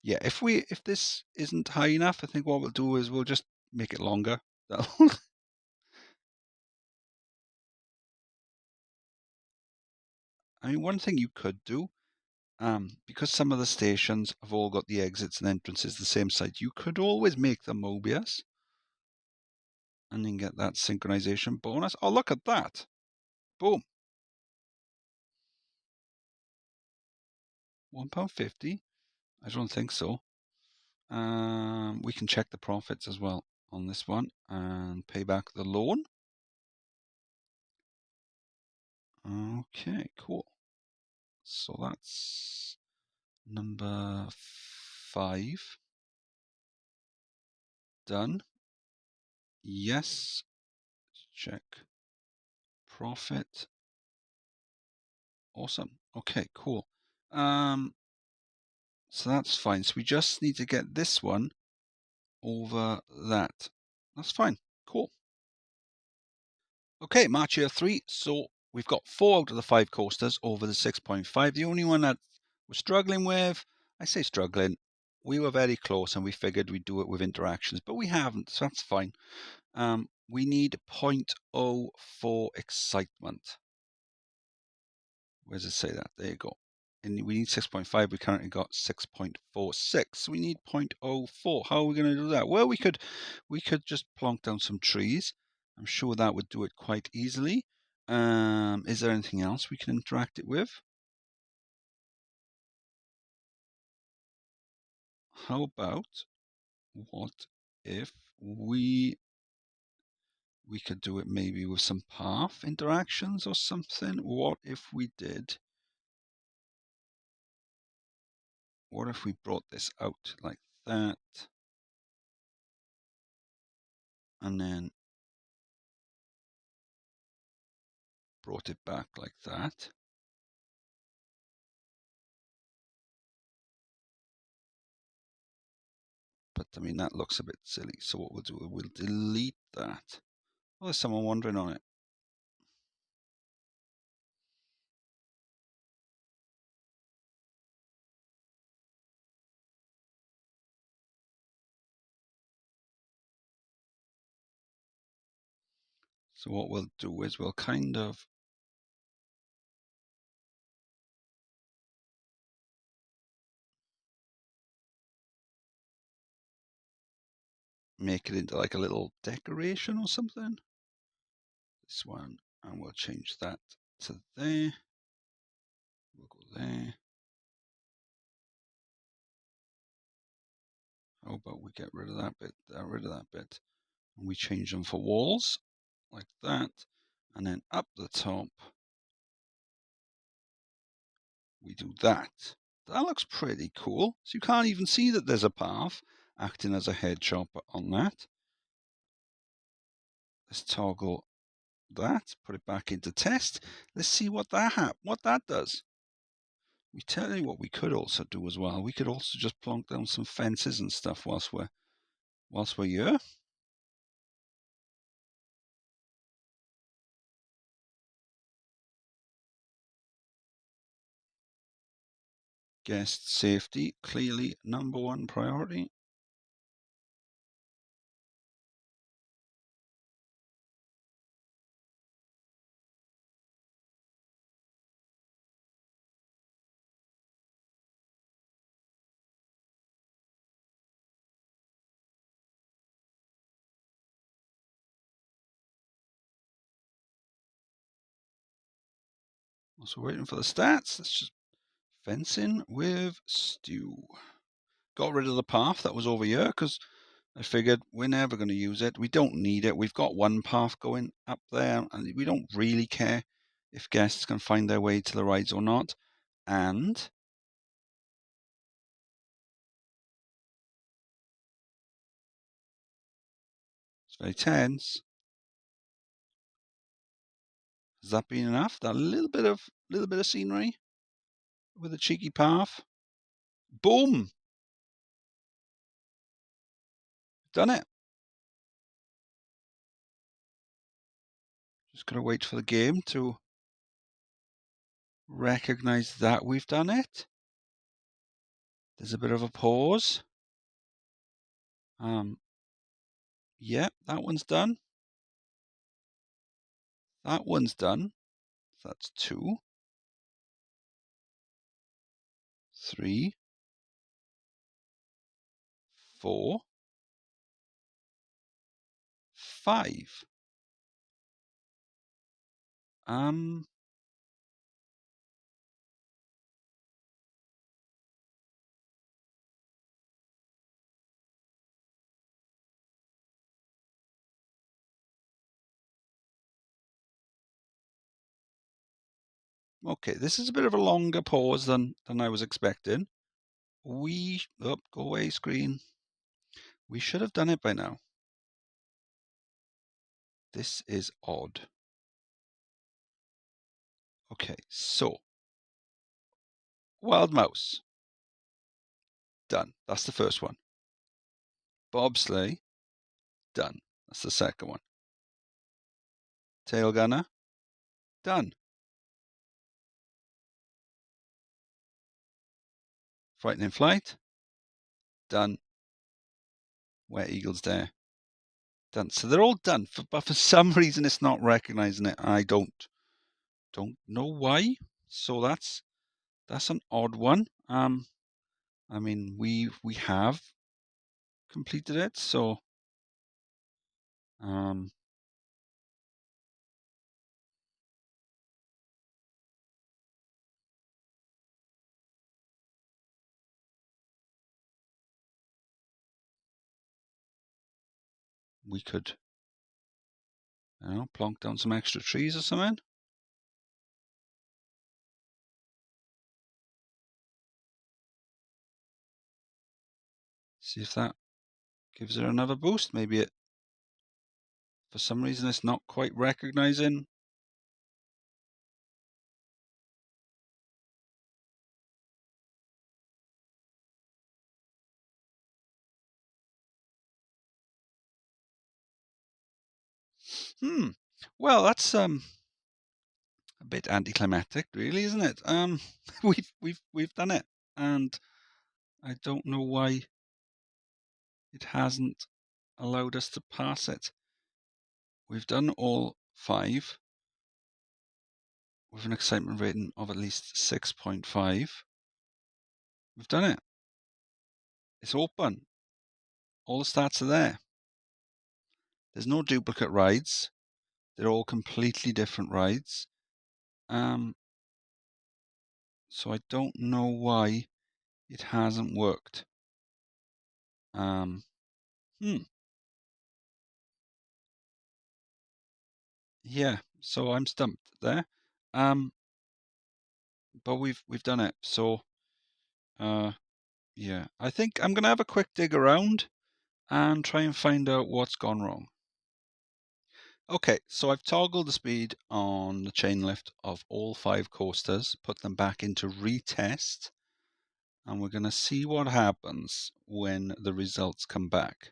Yeah, if this isn't high enough, I think what we'll do is we'll just make it longer. I mean, one thing you could do, because some of the stations have all got the exits and entrances the same side, you could always make them Mobius and then get that synchronization bonus. Oh, look at that. Boom. £1.50? I don't think so. We can check the profits as well on this one and pay back the loan. Okay, cool. So that's number 5. Done. Yes. Check. Profit. Awesome. Okay, cool. So that's fine. So we just need to get this one over that. That's fine. Cool. Okay, March year 3. So we've got 4 out of the 5 coasters over the 6.5. The only one that we're struggling with, I say struggling, we were very close and we figured we'd do it with interactions, but we haven't, so that's fine. We need 0.04 excitement. Where does it say that? There you go. And we need 6.5. We currently got 6.46. We need 0.04. How are we going to do that? Well, we could just plonk down some trees. I'm sure that would do it quite easily. Is there anything else we can interact it with? How about, what if we could do it maybe with some path interactions or something? What if we brought this out like that? And then brought it back like that. But I mean, that looks a bit silly. So what we'll do, we'll delete that. Oh, there's someone wandering on it. So what we'll do is we'll kind of make it into like a little decoration or something. This one, and we'll change that to there. We'll go there. How about we get rid of that bit, and we change them for walls. like that. And then up the top, we do that. That looks pretty cool. So you can't even see that there's a path acting as a head chopper on that. Let's toggle that, put it back into test. Let's see what that does. We tell you what we could also do as well. We could also just plonk down some fences and stuff whilst we're here. Guest safety, clearly #1 priority. Also waiting for the stats. Let's just fencing with Stew. Got rid of the path that was over here because I figured we're never going to use it. We don't need it. We've got one path going up there, and we don't really care if guests can find their way to the rides or not. And it's very tense. Has that been enough? That little bit of scenery with a cheeky path. Boom! Done it. Just gotta wait for the game to recognize that we've done it. There's a bit of a pause. Yeah, that one's done. That one's done. So that's 2, 3, 4, 5. Okay, this is a bit of a longer pause than I was expecting. Go away, screen. We should have done it by now. This is odd. Okay, so Wild Mouse. Done. That's the first one. Bobsleigh. Done. That's the second one. Tail Gunner. Done. Frightening Flight. Done. Where Eagles Dare. Done. So they're all done, but for some reason it's not recognizing it. I don't know why. So that's an odd one. I mean, we have completed it, so we could, plonk down some extra trees or something. See if that gives it another boost. Maybe it, for some reason, it's not quite recognizing. Well, that's a bit anticlimactic, really, isn't it? We've done it, and I don't know why it hasn't allowed us to pass it. We've done all 5 with an excitement rating of at least 6.5. We've done it. It's open. All the stats are there. There's no duplicate rides. They're all completely different rides. So I don't know why it hasn't worked. Yeah, so I'm stumped there. But we've done it. So yeah, I think I'm gonna have a quick dig around and try and find out what's gone wrong. Okay, so I've toggled the speed on the chain lift of all 5 coasters, put them back into retest, and we're gonna see what happens when the results come back.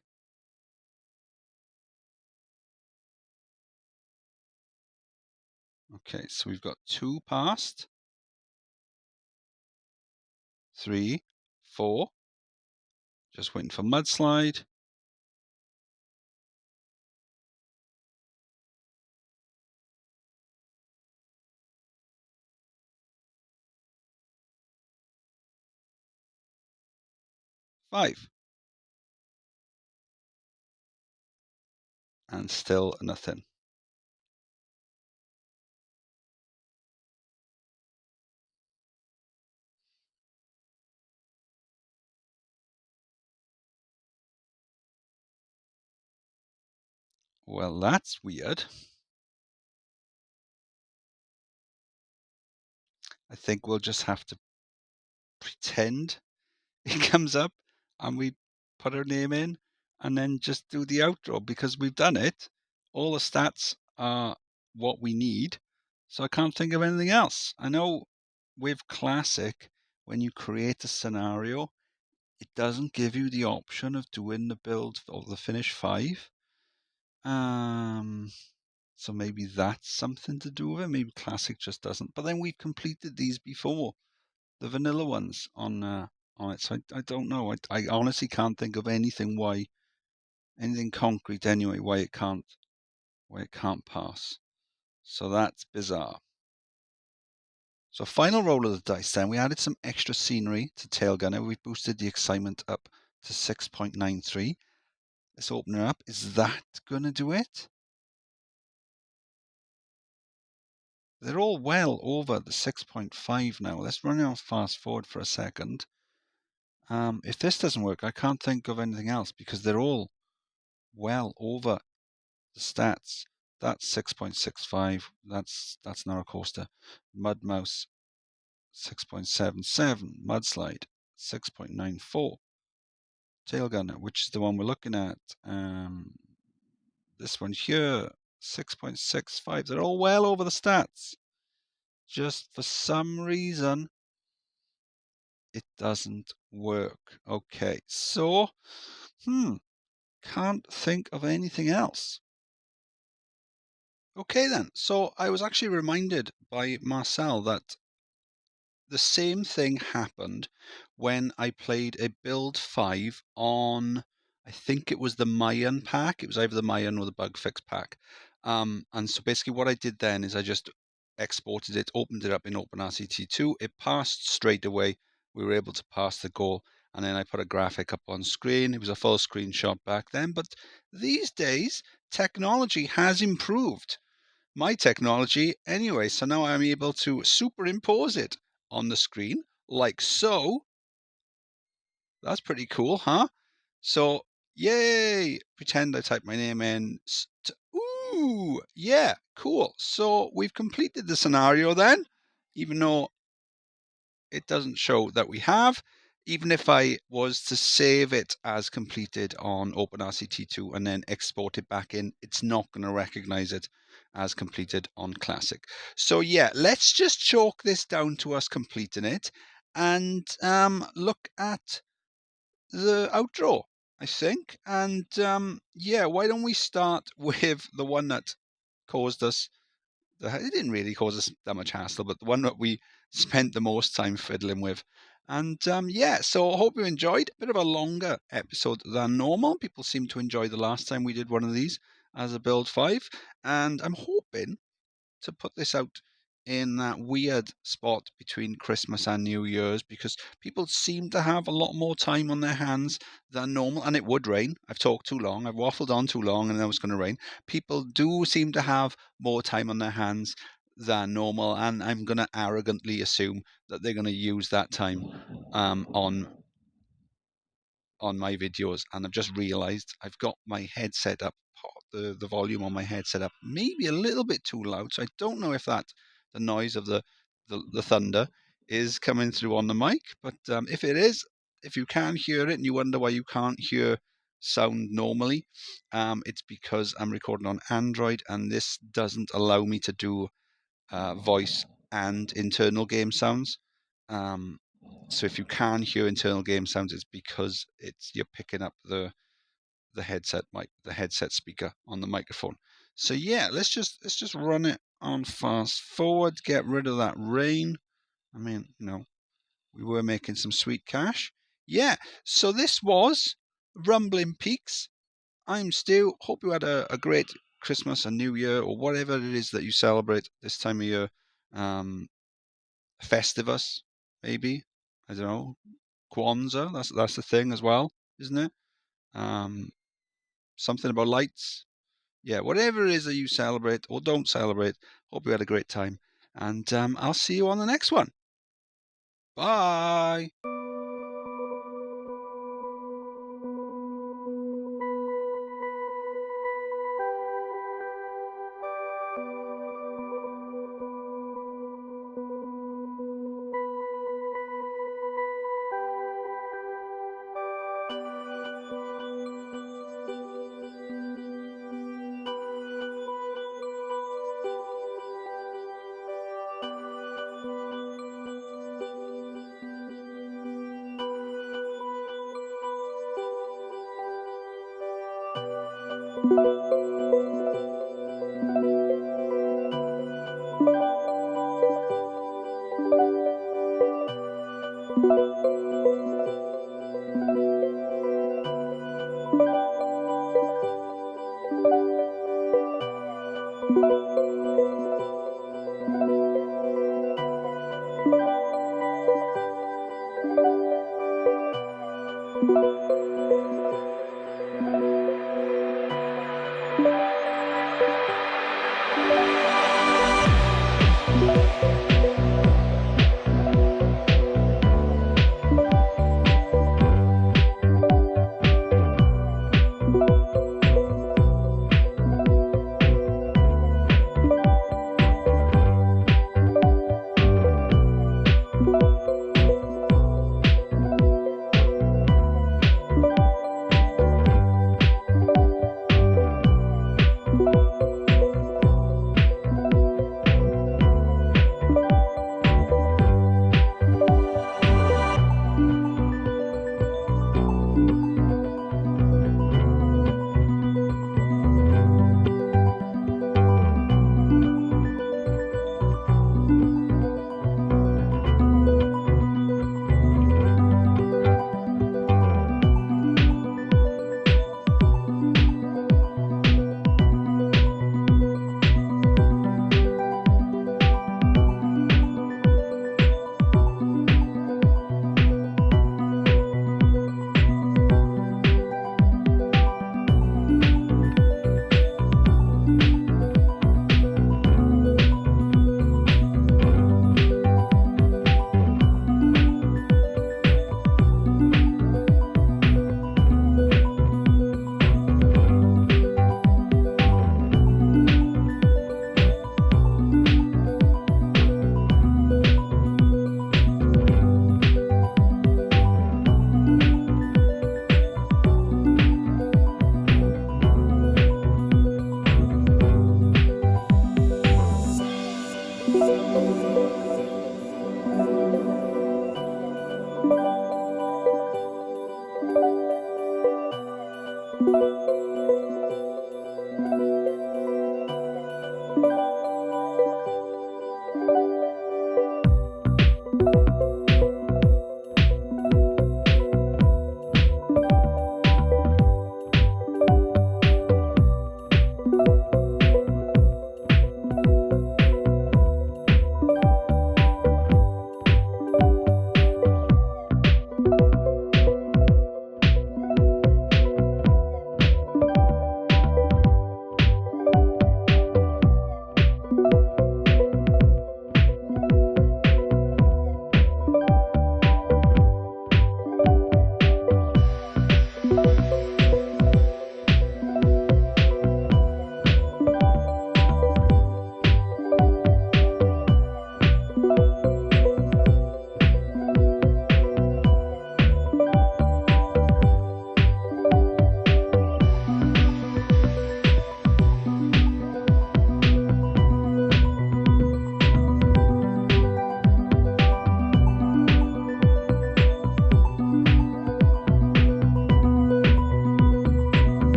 Okay, so we've got 2 passed, 3, 4, just waiting for mudslide. 5, and still nothing. Well, that's weird. I think we'll just have to pretend it comes up and we put our name in and then just do the outro because we've done it. All the stats are what we need. So I can't think of anything else. I know with Classic, when you create a scenario, it doesn't give you the option of doing the build or the finish 5. So maybe that's something to do with it. Maybe Classic just doesn't. But then we've completed these before, the vanilla ones on it. So I don't know. I honestly can't think of anything concrete anyway, why it can't pass. So that's bizarre. So final roll of the dice then. We added some extra scenery to Tail Gunner. We boosted the excitement up to 6.93. Let's open it up. Is that gonna do it? They're all well over the 6.5 now. Let's run it fast forward for a second. If this doesn't work, I can't think of anything else because they're all well over the stats. That's 6.65. That's Rollercoaster. Mudmouse 6.77. Mudslide 6.94. Tailgunner, which is the one we're looking at. This one here 6.65. They're all well over the stats. Just for some reason, it doesn't work. Okay, so can't think of anything else. Okay then, so I was actually reminded by Marcel that the same thing happened when I played a build 5 on, I think it was the Maian pack. It was either the Maian or the Bugfix pack. And so basically what I did then is I just exported it, opened it up in OpenRCT2. It passed straight away. We were able to pass the goal. And then I put a graphic up on screen. It was a full screenshot back then. But these days, technology has improved. My technology anyway. So now I'm able to superimpose it on the screen like so. That's pretty cool, huh? So, yay! Pretend I type my name in. Ooh, yeah, cool. So we've completed the scenario then, even though it doesn't show that we have. Even if I was to save it as completed on OpenRCT2 and then export it back in, it's not going to recognize it as completed on Classic. So yeah, let's just chalk this down to us completing it and look at the outro, I think. And yeah, why don't we start with the one that caused us it didn't really cause us that much hassle, but the one that we spent the most time fiddling with. And yeah, so I hope you enjoyed. A bit of a longer episode than normal. People seem to enjoy the last time we did one of these as a build 5. And I'm hoping to put this out in that weird spot between Christmas and New Year's because people seem to have a lot more time on their hands than normal. And it would rain. I've talked too long. I've waffled on too long and it was going to rain. People do seem to have more time on their hands than normal. And I'm going to arrogantly assume that they're going to use that time on my videos. And I've just realized I've got my headset up the volume on my headset up maybe a little bit too loud. So I don't know if that the noise of the thunder is coming through on the mic. But if it is, if you can hear it and you wonder why you can't hear sound normally, it's because I'm recording on Android and this doesn't allow me to do voice and internal game sounds. So if you can hear internal game sounds, it's because you're picking up the headset mic, the headset speaker on the microphone. So yeah, let's just run it on fast forward, get rid of that rain. I mean, we were making some sweet cash. Yeah, so this was Rumbling Peaks. I'm Stu. Hope you had a great Christmas and New Year, or whatever it is that you celebrate this time of year. Festivus, maybe. I don't know. Kwanzaa, that's the thing as well, isn't it? Something about lights. Yeah, whatever it is that you celebrate or don't celebrate, hope you had a great time. And I'll see you on the next one. Bye.